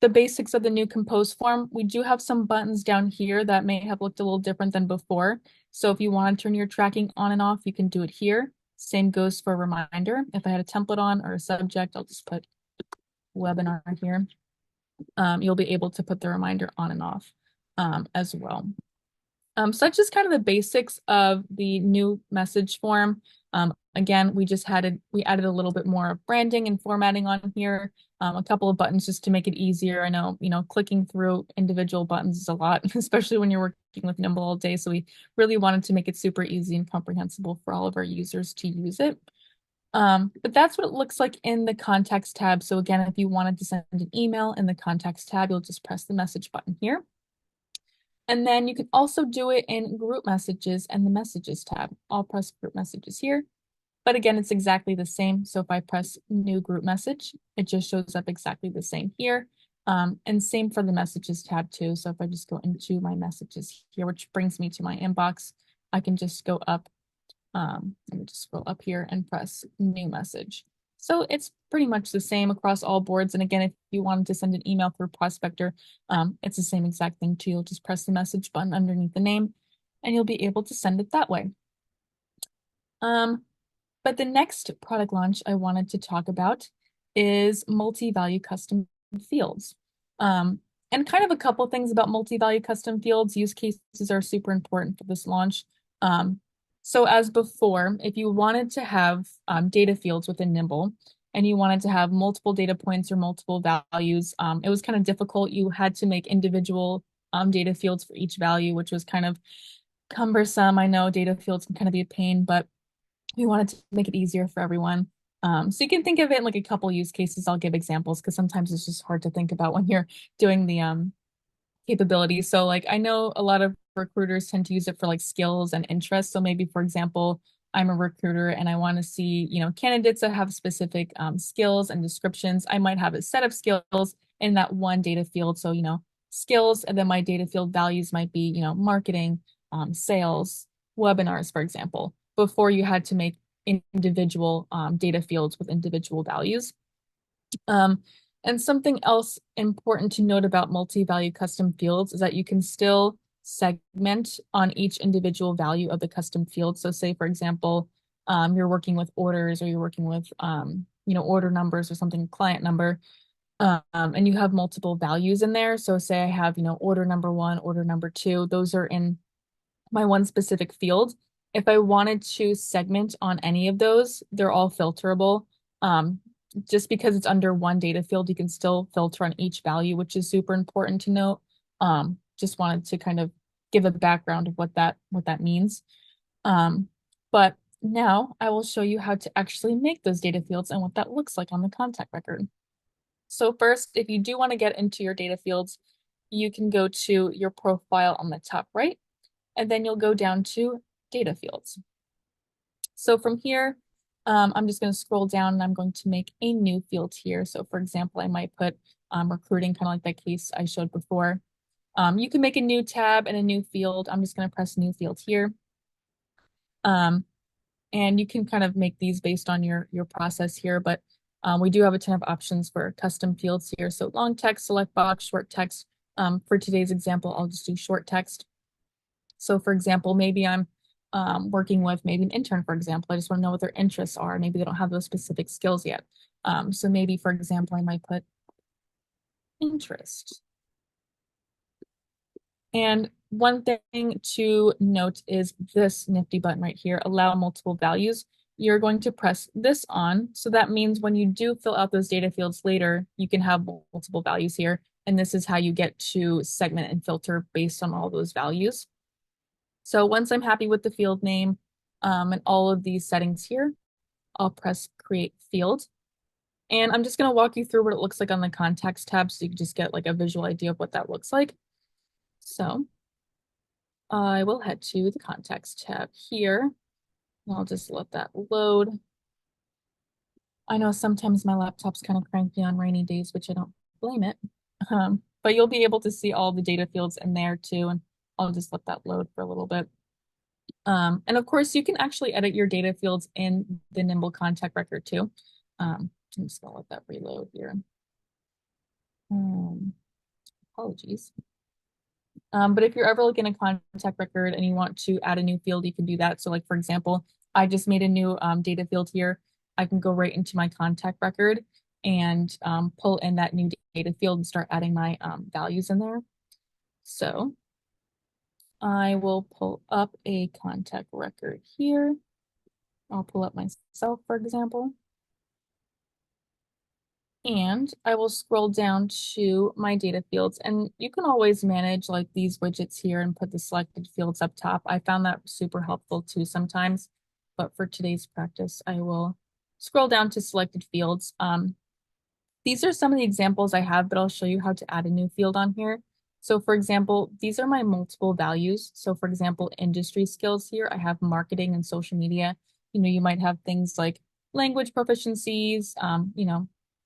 the basics of the new compose form. We do have some buttons down here that may have looked a little different than before. So if you want to turn your tracking on and off, you can do it here. Same goes for a reminder. If I had a template on or a subject, I'll just put webinar here. You'll be able to put the reminder on and off as well. So that's just kind of the basics of the new message form. Again, we added a little bit more branding and formatting on here, a couple of buttons just to make it easier. I know, clicking through individual buttons is a lot, especially when you're working with Nimble all day. So we really wanted to make it super easy and comprehensible for all of our users to use it. But that's what it looks like in the contacts tab. So again, if you wanted to send an email in the contacts tab, you'll just press the message button here. And then you can also do it in group messages and the messages tab. I'll press group messages here. But again, it's exactly the same. So if I press new group message, it just shows up exactly the same here. And same for the messages tab too. So if I just go into my messages here, which brings me to my inbox, I can just go up. Let me just scroll up here and press new message. So it's pretty much the same across all boards. And again, if you wanted to send an email through Prospector, it's the same exact thing too. You'll just press the message button underneath the name and you'll be able to send it that way. But the next product launch I wanted to talk about is multi-value custom fields. And kind of a couple things about multi-value custom fields. Use cases are super important for this launch. So as before, if you wanted to have data fields within Nimble and you wanted to have multiple data points or multiple values, it was kind of difficult. You had to make individual data fields for each value, which was kind of cumbersome. I know data fields can kind of be a pain, but we wanted to make it easier for everyone. So you can think of it in like a couple use cases. I'll give examples because sometimes it's just hard to think about when you're doing the capabilities. So like I know a lot of recruiters tend to use it for like skills and interests. So maybe for example, I'm a recruiter and I want to see, candidates that have specific skills and descriptions. I might have a set of skills in that one data field. So, skills, and then my data field values might be, marketing, sales, webinars, for example, before you had to make individual data fields with individual values. And something else important to note about multi-value custom fields is that you can still segment on each individual value of the custom field. So say, for example, you're working with orders or you're working with, order numbers or something, client number, and you have multiple values in there. So say I have, order number 1, order number 2, those are in my one specific field. If I wanted to segment on any of those, they're all filterable. Just because it's under one data field, you can still filter on each value, which is super important to note. Just wanted to kind of give a background of what that means. But now I will show you how to actually make those data fields and what that looks like on the contact record. So first, if you do want to get into your data fields, you can go to your profile on the top right, and then you'll go down to data fields. So from here, I'm just going to scroll down and I'm going to make a new field here. So for example, I might put recruiting, kind of like that case I showed before. You can make a new tab and a new field. I'm just going to press new field here. And you can kind of make these based on your process here, but we do have a ton of options for custom fields here. So long text, select box, short text. For today's example, I'll just do short text. So for example, maybe I'm working with maybe an intern, for example. I just want to know what their interests are. Maybe they don't have those specific skills yet. So maybe, for example, I might put interest. And one thing to note is this nifty button right here, allow multiple values. You're going to press this on. So that means when you do fill out those data fields later, you can have multiple values here. And this is how you get to segment and filter based on all those values. So once I'm happy with the field name and all of these settings here, I'll press create field. And I'm just going to walk you through what it looks like on the contacts tab so you can just get like a visual idea of what that looks like. So I will head to the contacts tab here. I'll just let that load. I know sometimes my laptop's kind of cranky on rainy days, which I don't blame it. But you'll be able to see all the data fields in there too. And I'll just let that load for a little bit. And of course, you can actually edit your data fields in the Nimble contact record too. I'm just gonna let that reload here. Apologies. But if you're ever looking at a contact record and you want to add a new field, you can do that. So like, for example, I just made a new data field here. I can go right into my contact record and pull in that new data field and start adding my values in there. So I will pull up a contact record here. I'll pull up myself, for example. And I will scroll down to my data fields, and you can always manage like these widgets here and put the selected fields up top. I found that super helpful too sometimes, but for today's practice, I will scroll down to selected fields. These are some of the examples I have, but I'll show you how to add a new field on here. So for example, these are my multiple values. So for example, industry skills here, I have marketing and social media. You might have things like language proficiencies,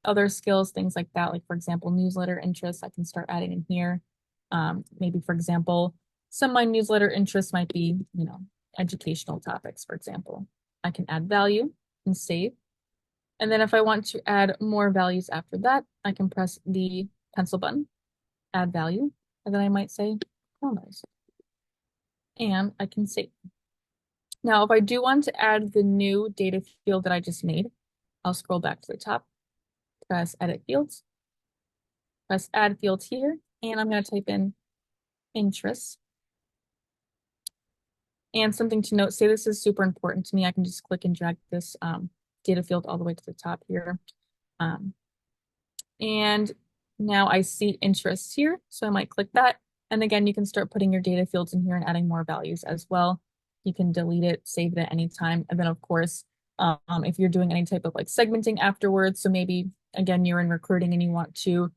other skills, things like that. Like for example, newsletter interests, I can start adding in here. Maybe for example, some of my newsletter interests might be, educational topics, for example. I can add value and save. And then if I want to add more values after that, I can press the pencil button, add value, and then I might say promos. And I can save. Now, if I do want to add the new data field that I just made, I'll scroll back to the top, press edit fields, press add fields here, and I'm going to type in interests. And something to note, say this is super important to me, I can just click and drag this data field all the way to the top here. And now I see interests here, so I might click that. And again, you can start putting your data fields in here and adding more values as well. You can delete it, save it at any time. And then of course, if you're doing any type of like segmenting afterwards, so maybe again, you're in recruiting and you want to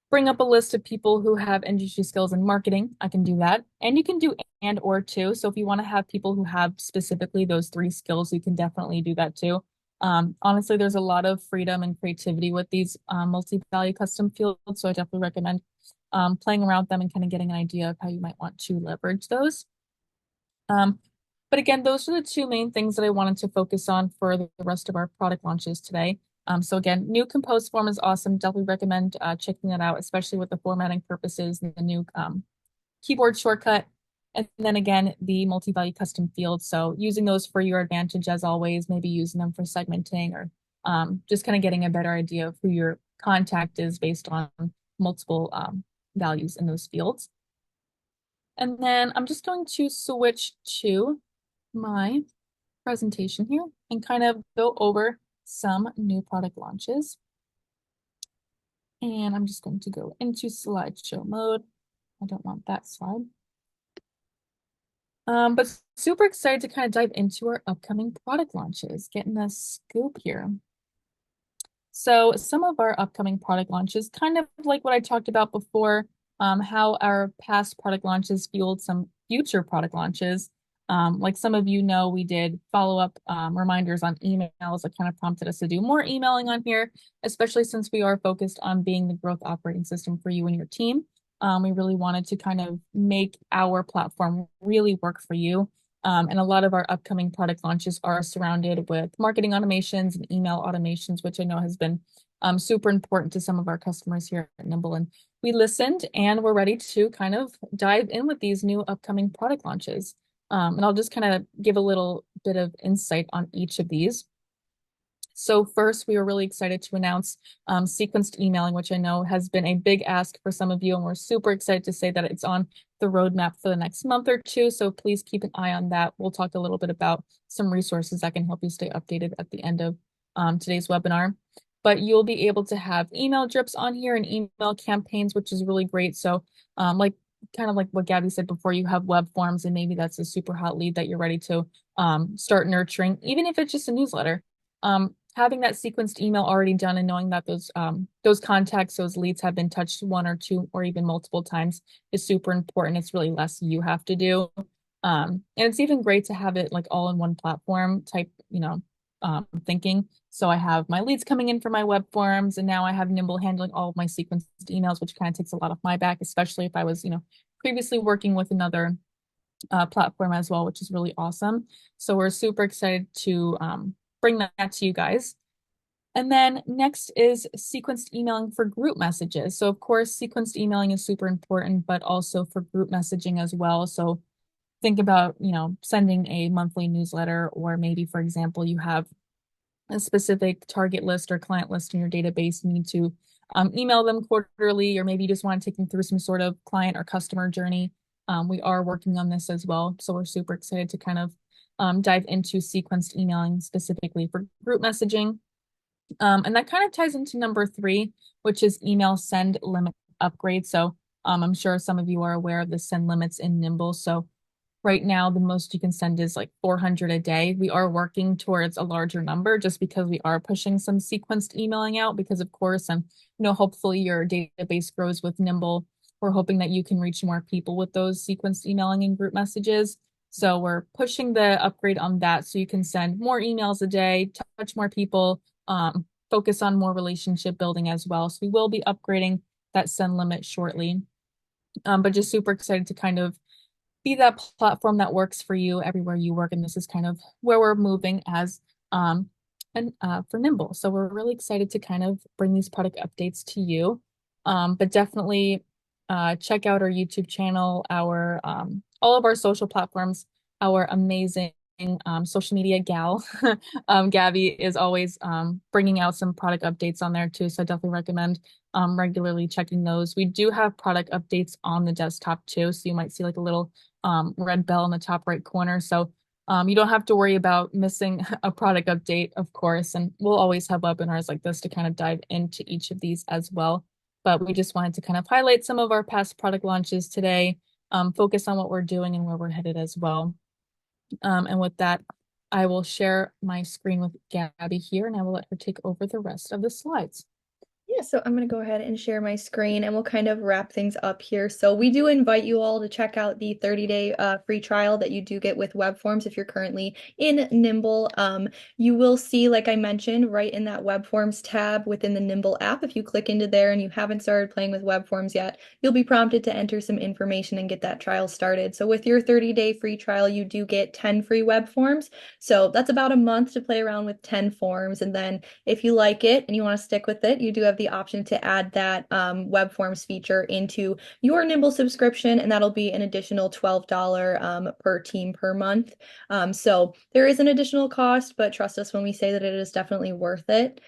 bring up a list of people who have industry skills in marketing, I can do that. And you can do and or too. So if you want to have people who have specifically those three skills, you can definitely do that too. Honestly, there's a lot of freedom and creativity with these multi-value custom fields. So I definitely recommend playing around with them and kind of getting an idea of how you might want to leverage those. But again, those are the two main things that I wanted to focus on for the rest of our product launches today. So again, new compose form is awesome. Definitely recommend checking that out, especially with the formatting purposes and the new keyboard shortcut. And then again, the multi-value custom fields. So using those for your advantage as always, maybe using them for segmenting or just kind of getting a better idea of who your contact is based on multiple values in those fields. And then I'm just going to switch to my presentation here and kind of go over some new product launches. And I'm just going to go into slideshow mode. I don't want that slide. But super excited to kind of dive into our upcoming product launches, getting a scoop here. So some of our upcoming product launches, kind of like what I talked about before, how our past product launches fueled some future product launches. Like some of you know, we did follow-up reminders on emails that kind of prompted us to do more emailing on here, especially since we are focused on being the growth operating system for you and your team. We really wanted to kind of make our platform really work for you. And a lot of our upcoming product launches are surrounded with marketing automations and email automations, which I know has been super important to some of our customers here at Nimble. And we listened and we're ready to kind of dive in with these new upcoming product launches. And I'll just kind of give a little bit of insight on each of these. So first, we were really excited to announce sequenced emailing, which I know has been a big ask for some of you, and we're super excited to say that it's on the roadmap for the next month or two. So please keep an eye on that. We'll talk a little bit about some resources that can help you stay updated at the end of today's webinar. But you'll be able to have email drips on here and email campaigns, which is really great. So like kind of like what Gabby said before, you have web forms and maybe that's a super hot lead that you're ready to start nurturing, even if it's just a newsletter. Having that sequenced email already done and knowing that those contacts, those leads have been touched one or two or even multiple times is super important. It's really less you have to do. And it's even great to have it like all in one platform type, thinking. So I have my leads coming in for my web forms, and now I have Nimble handling all of my sequenced emails, which kind of takes a lot off my back, especially if I was, previously working with another platform as well, which is really awesome. So we're super excited to bring that to you guys. And then next is sequenced emailing for group messages. So of course, sequenced emailing is super important, but also for group messaging as well. So think about, sending a monthly newsletter, or maybe, for example, you have a specific target list or client list in your database, you need to email them quarterly, or maybe you just want to take them through some sort of client or customer journey. We are working on this as well. So we're super excited to kind of dive into sequenced emailing specifically for group messaging. And that kind of ties into number 3, which is email send limit upgrade. So I'm sure some of you are aware of the send limits in Nimble. So right now, the most you can send is like 400 a day. We are working towards a larger number just because we are pushing some sequenced emailing out because, of course, and hopefully your database grows with Nimble we're hoping that you can reach more people with those sequenced emailing and group messages. So we're pushing the upgrade on that so you can send more emails a day, touch more people, focus on more relationship building as well. So we will be upgrading that send limit shortly. But just super excited to kind of be that platform that works for you everywhere you work. And this is kind of where we're moving as and for Nimble. So we're really excited to kind of bring these product updates to you. But definitely check out our YouTube channel, our all of our social platforms, our amazing social media gal. Gabi is always bringing out some product updates on there too. So I definitely recommend regularly checking those. We do have product updates on the desktop too. So you might see like a little red bell in the top right corner. So you don't have to worry about missing a product update, of course. And we'll always have webinars like this to kind of dive into each of these as well. But we just wanted to kind of highlight some of our past product launches today, focus on what we're doing and where we're headed as well. And with that, I will share my screen with Gabi here, and I will let her take over the rest of the slides. Yeah, so I'm going to go ahead and share my screen and we'll kind of wrap things up here. So we do invite you all to check out the 30-day free trial that you do get with web forms if you're currently in Nimble. You will see, like I mentioned, right in that web forms tab within the Nimble app, if you click into there and you haven't started playing with web forms yet, you'll be prompted to enter some information and get that trial started. So with your 30-day free trial, you do get 10 free web forms. So that's about a month to play around with 10 forms. And then if you like it and you want to stick with it, you do have the option to add that web forms feature into your Nimble subscription, and that'll be an additional $12 per team per month. So there is an additional cost, but trust us when we say that it is definitely worth it.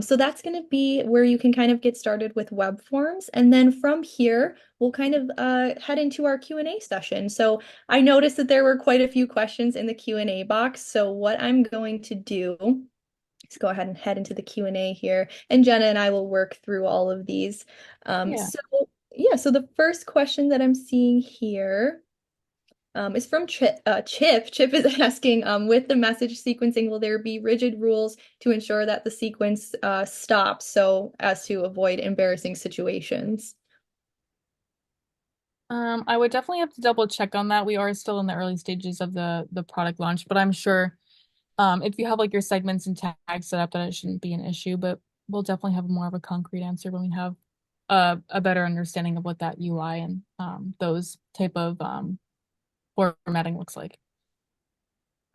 So that's going to be where you can kind of get started with web forms. And then from here, we'll kind of head into our Q&A session. So I noticed that there were quite a few questions in the Q&A box. So what I'm going to do, let's go ahead and head into the Q&A here, and Jenna and I will work through all of these. Yeah. So yeah, so the first question that I'm seeing here is from Chip. Chip is asking, with the message sequencing, will there be rigid rules to ensure that the sequence stops so as to avoid embarrassing situations? I would definitely have to double check on that. We are still in the early stages of the product launch, but I'm sure if you have like your segments and tags set up, that it shouldn't be an issue. But we'll definitely have more of a concrete answer when we have a better understanding of what that UI and those type of formatting looks like.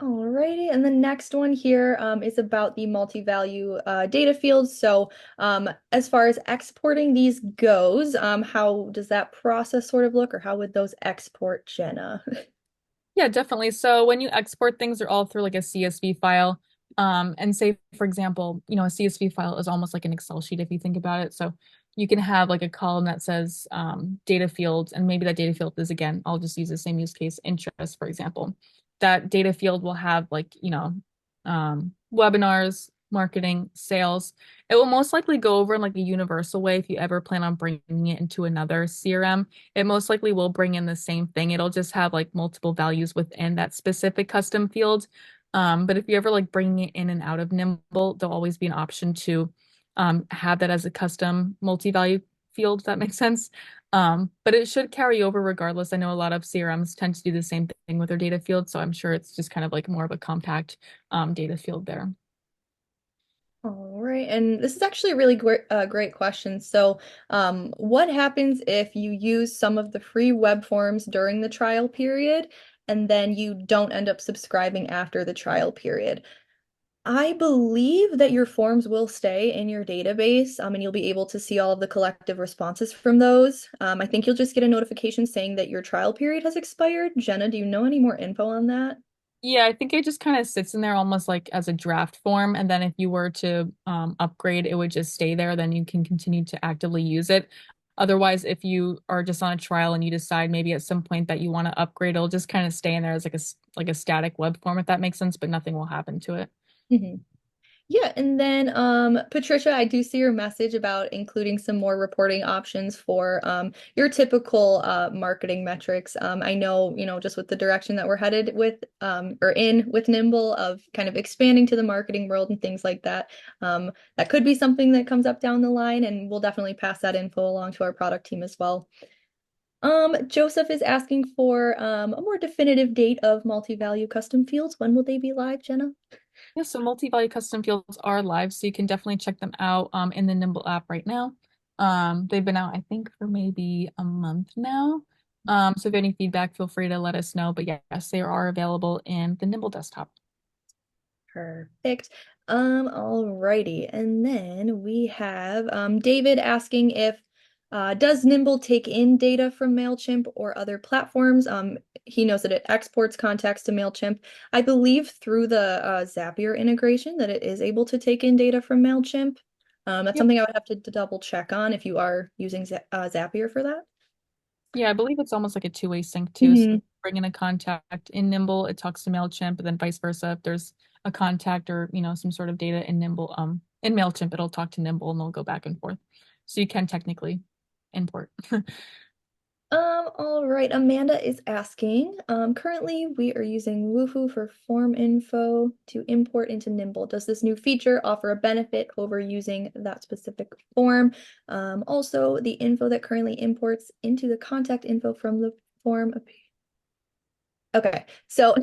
Alrighty, and the next one here is about the multi-value data fields. So as far as exporting these goes, how does that process sort of look, or how would those export, Jenna? Yeah, definitely. So when you export things, they're all through like a CSV file. And say, for example, a CSV file is almost like an Excel sheet if you think about it. So you can have like a column that says data fields, and maybe that data field is, again, I'll just use the same use case, interest, for example. That data field will have like, webinars, marketing, sales. It will most likely go over in like a universal way if you ever plan on bringing it into another CRM. It most likely will bring in the same thing. It'll just have like multiple values within that specific custom field. But if you ever like bringing it in and out of Nimble, there'll always be an option to have that as a custom multi-value field, if that makes sense. But it should carry over regardless. I know a lot of CRMs tend to do the same thing with their data field, so I'm sure it's just kind of like more of a compact data field there. All right, and this is actually a really great question. So, what happens if you use some of the free web forms during the trial period and then you don't end up subscribing after the trial period? I believe that your forms will stay in your database, and you'll be able to see all of the collective responses from those. I think you'll just get a notification saying that your trial period has expired. Jenna, do you know any more info on that? Yeah, I think it just kind of sits in there almost like as a draft form. And then if you were to upgrade, it would just stay there. Then you can continue to actively use it. Otherwise, if you are just on a trial and you decide maybe at some point that you want to upgrade, it'll just kind of stay in there as like a static web form, if that makes sense, but nothing will happen to it. Mhm. Yeah, and then Patricia, I do see your message about including some more reporting options for your typical marketing metrics. I know, just with the direction that we're headed with or in with Nimble of kind of expanding to the marketing world and things like that. That could be something that comes up down the line, and we'll definitely pass that info along to our product team as well. Joseph is asking for a more definitive date of multi-value custom fields. When will they be live, Jenna? Yeah, so multi-value custom fields are live, so you can definitely check them out in the Nimble app right now. They've been out, I think, for maybe a month now. So if you have any feedback, feel free to let us know. But yes, they are available in the Nimble desktop. Perfect. Alrighty. And then we have David asking if does Nimble take in data from MailChimp or other platforms? He knows that it exports contacts to MailChimp. I believe through the Zapier integration that it is able to take in data from MailChimp. That's Yep. something I would have to double check on if you are using Zapier for that. Yeah, I believe it's almost like a two-way sync too. So Mhm. bring in a contact in Nimble, it talks to MailChimp, and then vice versa. If there's a contact or some sort of data in Nimble, in MailChimp, it'll talk to Nimble and they'll go back and forth. So you can technically import. All right. Amanda is asking, currently we are using Woohoo for form info to import into Nimble. Does this new feature offer a benefit over using that specific form? Also, the info that currently imports into the contact info from the form. Okay, so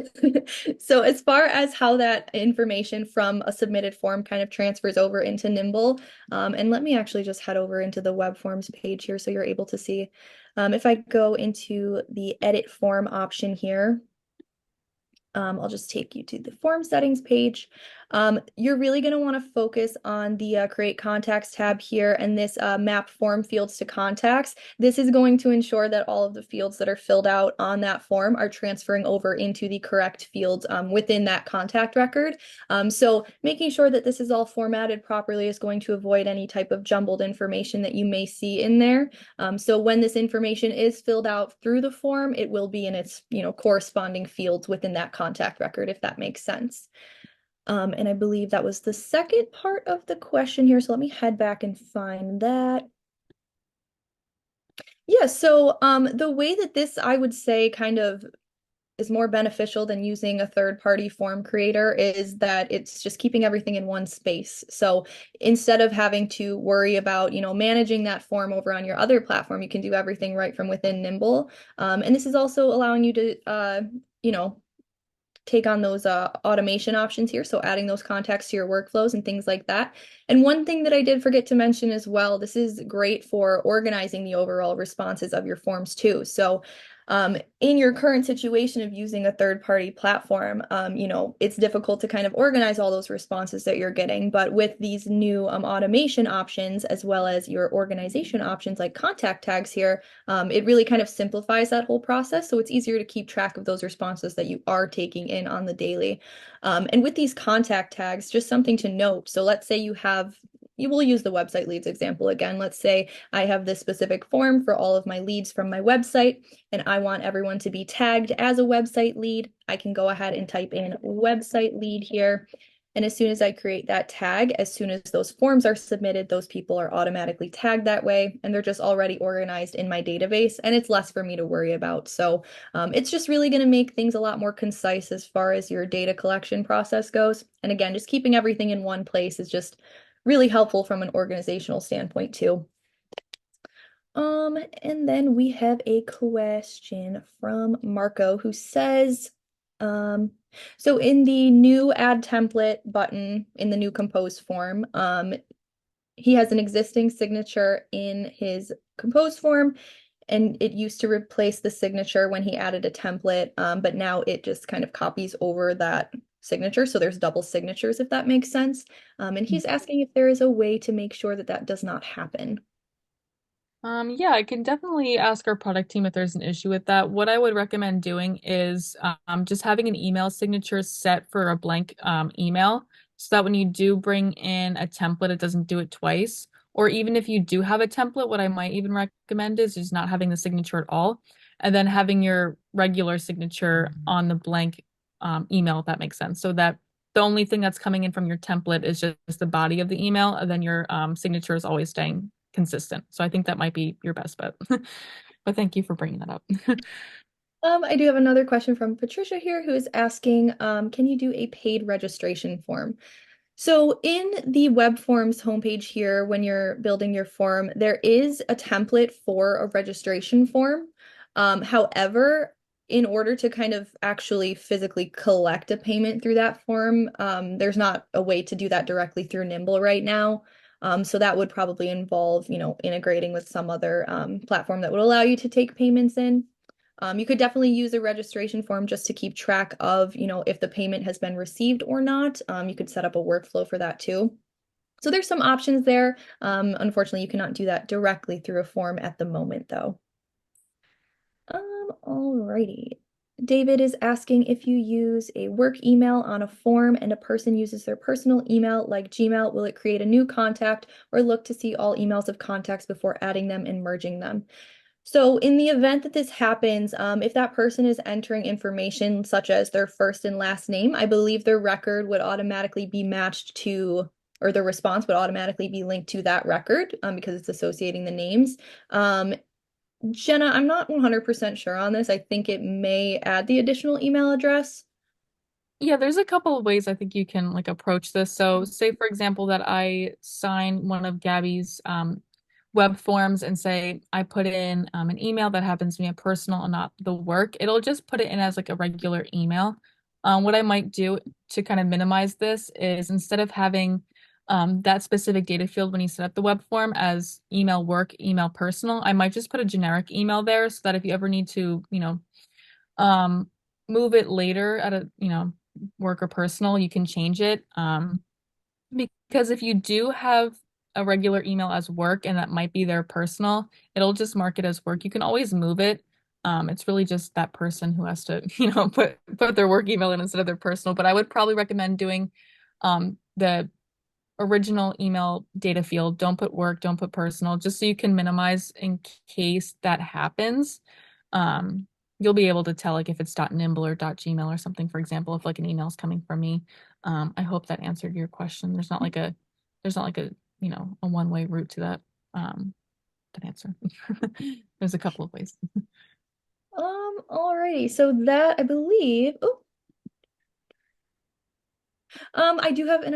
so as far as how that information from a submitted form kind of transfers over into Nimble, and let me actually just head over into the web forms page here so you're able to see. If I go into the edit form option here, I'll just take you to the form settings page. You're really going to want to focus on the create contacts tab here and this map form fields to contacts. This is going to ensure that all of the fields that are filled out on that form are transferring over into the correct fields within that contact record. So making sure that this is all formatted properly is going to avoid any type of jumbled information that you may see in there. So when this information is filled out through the form, it will be in its, corresponding fields within that contact record, if that makes sense. And I believe that was the second part of the question here. So let me head back and find that. Yeah, so the way that this, I would say, kind of is more beneficial than using a third-party form creator is that it's just keeping everything in one space. So instead of having to worry about, managing that form over on your other platform, you can do everything right from within Nimble. And this is also allowing you to, you know, take on those automation options here. So adding those contacts to your workflows and things like that. And one thing that I did forget to mention as well, this is great for organizing the overall responses of your forms too. So in your current situation of using a third-party platform, it's difficult to kind of organize all those responses that you're getting. But with these new automation options, as well as your organization options like contact tags here, it really kind of simplifies that whole process. So it's easier to keep track of those responses that you are taking in on the daily. And with these contact tags, just something to note. So let's say you will use the website leads example again. Let's say I have this specific form for all of my leads from my website, and I want everyone to be tagged as a website lead. I can go ahead and type in website lead here. And as soon as I create that tag, as soon as those forms are submitted, those people are automatically tagged that way, and they're just already organized in my database, and it's less for me to worry about. So it's just really going to make things a lot more concise as far as your data collection process goes. And again, just keeping everything in one place is just really helpful from an organizational standpoint too. And then we have a question from Marco who says, um, so in the new add template button in the new compose form, he has an existing signature in his compose form, and it used to replace the signature when he added a template, but now it just kind of copies over that signature. So there's double signatures, if that makes sense. And he's asking if there is a way to make sure that that does not happen. Yeah, I can definitely ask our product team if there's an issue with that. What I would recommend doing is just having an email signature set for a blank email so that when you do bring in a template, it doesn't do it twice. Or even if you do have a template, what I might even recommend is just not having the signature at all, and then having your regular signature on the blank email, if that makes sense. So that the only thing that's coming in from your template is just the body of the email, and then your signature is always staying consistent. So I think that might be your best bet. But thank you for bringing that up. I do have another question from Patricia here who is asking, can you do a paid registration form? So in the web forms homepage here, when you're building your form, there is a template for a registration form. However, in order to kind of actually physically collect a payment through that form, there's not a way to do that directly through Nimble right now. So that would probably involve, integrating with some other platform that would allow you to take payments in. You could definitely use a registration form just to keep track of, if the payment has been received or not. You could set up a workflow for that too. So there's some options there. Unfortunately, you cannot do that directly through a form at the moment, though. Alrighty. David is asking if you use a work email on a form and a person uses their personal email like Gmail, will it create a new contact or look to see all emails of contacts before adding them and merging them? So in the event that this happens, if that person is entering information such as their first and last name, I believe their record would automatically be matched to, or their response would automatically be linked to that record because it's associating the names. Jenna, I'm not 100% sure on this. I think it may add the additional email address. Yeah, there's a couple of ways I think you can like approach this. So say for example that I sign one of Gabby's web forms and say I put in an email that happens to be a personal and not the work. It'll just put it in as like a regular email. What I might do to kind of minimize this is instead of having that specific data field when you set up the web form as email work, email personal, I might just put a generic email there so that if you ever need to, um, move it later at a, work or personal, you can change it. Because if you do have a regular email as work and that might be their personal, it'll just mark it as work. You can always move it. It's really just that person who has to, put their work email in instead of their personal. But I would probably recommend doing the original email data field. Don't put work, don't put personal, just so you can minimize in case that happens. Um, you'll be able to tell like if it's .nimble or .gmail or something, for example, if like an email is coming from me. I hope that answered your question. There's not like a, a one-way route to that answer. There's a couple of ways. Alrighty. So that I believe, oh, I do have an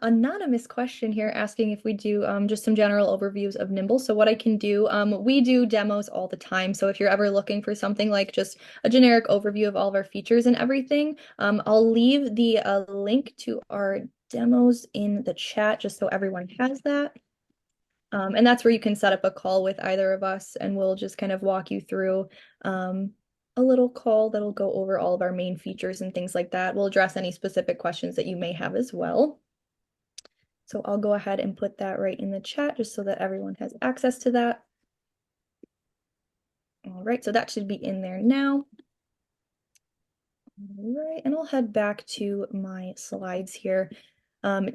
anonymous question here asking if we do just some general overviews of Nimble. So what I can do, we do demos all the time. So if you're ever looking for something like just a generic overview of all of our features and everything, I'll leave the link to our demos in the chat just so everyone has that. And that's where you can set up a call with either of us and we'll just kind of walk you through a little call that'll go over all of our main features and things like that. We'll address any specific questions that you may have as well. So I'll go ahead and put that right in the chat just so that everyone has access to that. All right, so that should be in there now. All right, and I'll head back to my slides here.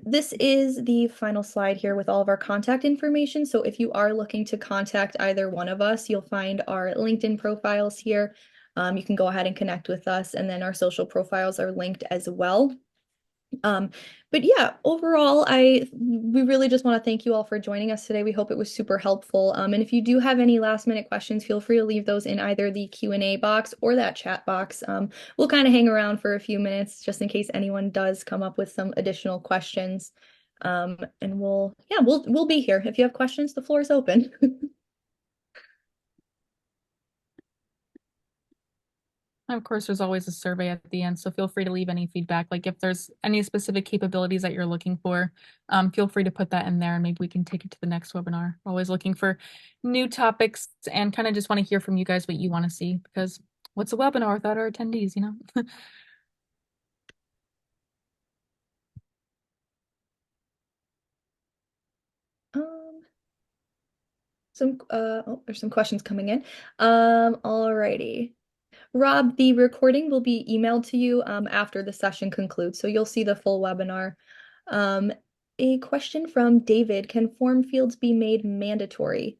This is the final slide here with all of our contact information. So if you are looking to contact either one of us, you'll find our LinkedIn profiles here. You can go ahead and connect with us, and then our social profiles are linked as well. But yeah, overall, we really just want to thank you all for joining us today. We hope it was super helpful. And if you do have any last minute questions, feel free to leave those in either the Q&A box or that chat box. We'll kind of hang around for a few minutes just in case anyone does come up with some additional questions. And we'll be here. If you have questions, the floor is open. Of course, there's always a survey at the end, so feel free to leave any feedback. Like if there's any specific capabilities that you're looking for, feel free to put that in there and maybe we can take it to the next webinar. We're always looking for new topics and kind of just want to hear from you guys what you want to see because what's a webinar without our attendees, you know? Um, there's some questions coming in. Alrighty. Rob, the recording will be emailed to you after the session concludes, so you'll see the full webinar. Um, a question from David, can form fields be made mandatory?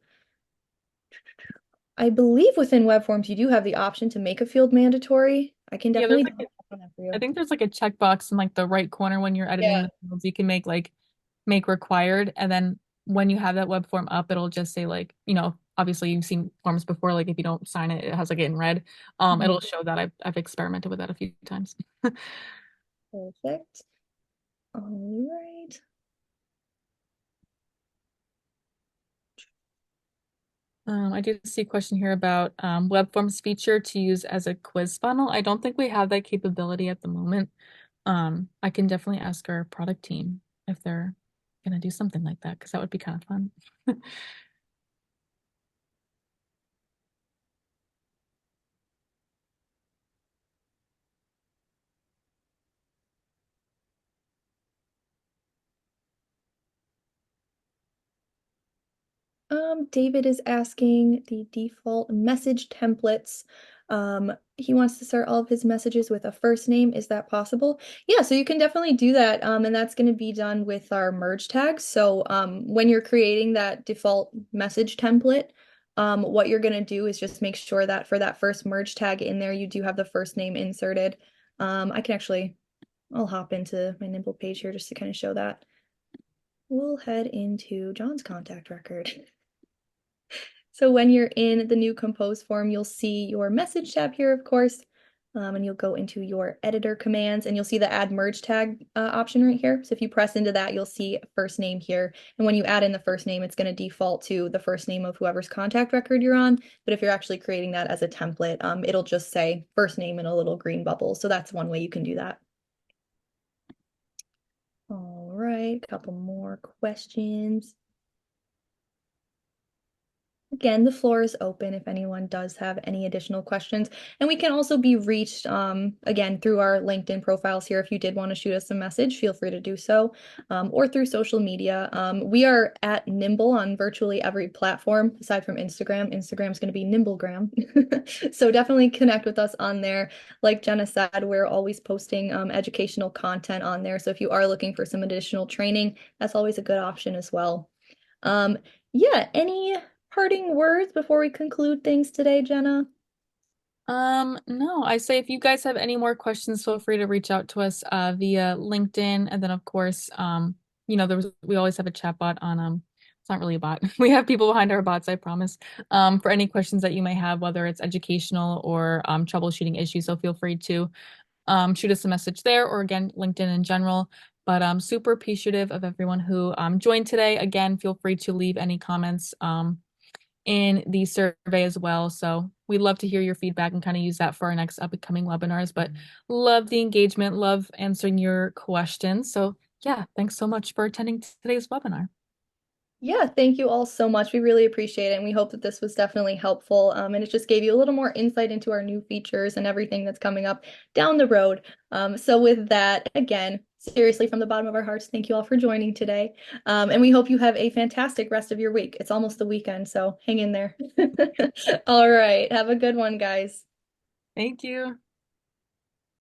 I believe within web forms you do have the option to make a field mandatory. I can Yeah, definitely do that for I you. think there's like a checkbox in like the right corner when you're editing Yeah. the fields. You can make required, and then when you have that web form up, it'll just say like, obviously you've seen forms before, like if you don't sign it, it has like it in red. Mhm. It'll show that I've experimented with that a few times. Perfect. All right. I do see a question here about web forms feature to use as a quiz funnel. I don't think we have that capability at the moment. I can definitely ask our product team if they're gonna do something like that because that would be kind of fun. David is asking the default message templates. He wants to start all of his messages with a first name. Is that possible? Yeah, so you can definitely do that. And that's going to be done with our merge tags. So when you're creating that default message template, what you're going to do is just make sure that for that first merge tag in there, you do have the first name inserted. I can actually, I'll hop into my Nimble page here just to kind of show that. We'll head into John's contact record. So when you're in the new compose form, you'll see your message tab here, of course, and you'll go into your editor commands and you'll see the add merge tag option right here. So if you press into that, you'll see first name here. And when you add in the first name, it's going to default to the first name of whoever's contact record you're on. But if you're actually creating that as a template, it'll just say first name in a little green bubble. So that's one way you can do that. All right, a couple more questions. Again, the floor is open if anyone does have any additional questions. And we can also be reached, again, through our LinkedIn profiles here. If you did want to shoot us a message, feel free to do so, or through social media. We are at Nimble on virtually every platform, aside from Instagram. Instagram's going to be nimblecrm. So definitely connect with us on there. Like Jenna said, we're always posting educational content on there. So if you are looking for some additional training, that's always a good option as well. Um, yeah, any parting words before we conclude things today, Jenna? No, I say if you guys have any more questions, feel free to reach out to us via LinkedIn. And then of course, we always have a chat bot on it's not really a bot. We have people behind our bots, I promise. For any questions that you may have, whether it's educational or troubleshooting issues. So feel free to shoot us a message there or again, LinkedIn in general. But I'm super appreciative of everyone who joined today. Again, feel free to leave any comments in the survey as well. So we'd love to hear your feedback and kind of use that for our next upcoming webinars. But love the engagement, love answering your questions. So yeah, thanks so much for attending today's webinar. Yeah, thank you all so much. We really appreciate it, and we hope that this was definitely helpful. And it just gave you a little more insight into our new features and everything that's coming up down the road. So with that, again, seriously, from the bottom of our hearts, thank you all for joining today. And we hope you have a fantastic rest of your week. It's almost the weekend, so hang in there. All right, have a good one, guys. Thank you.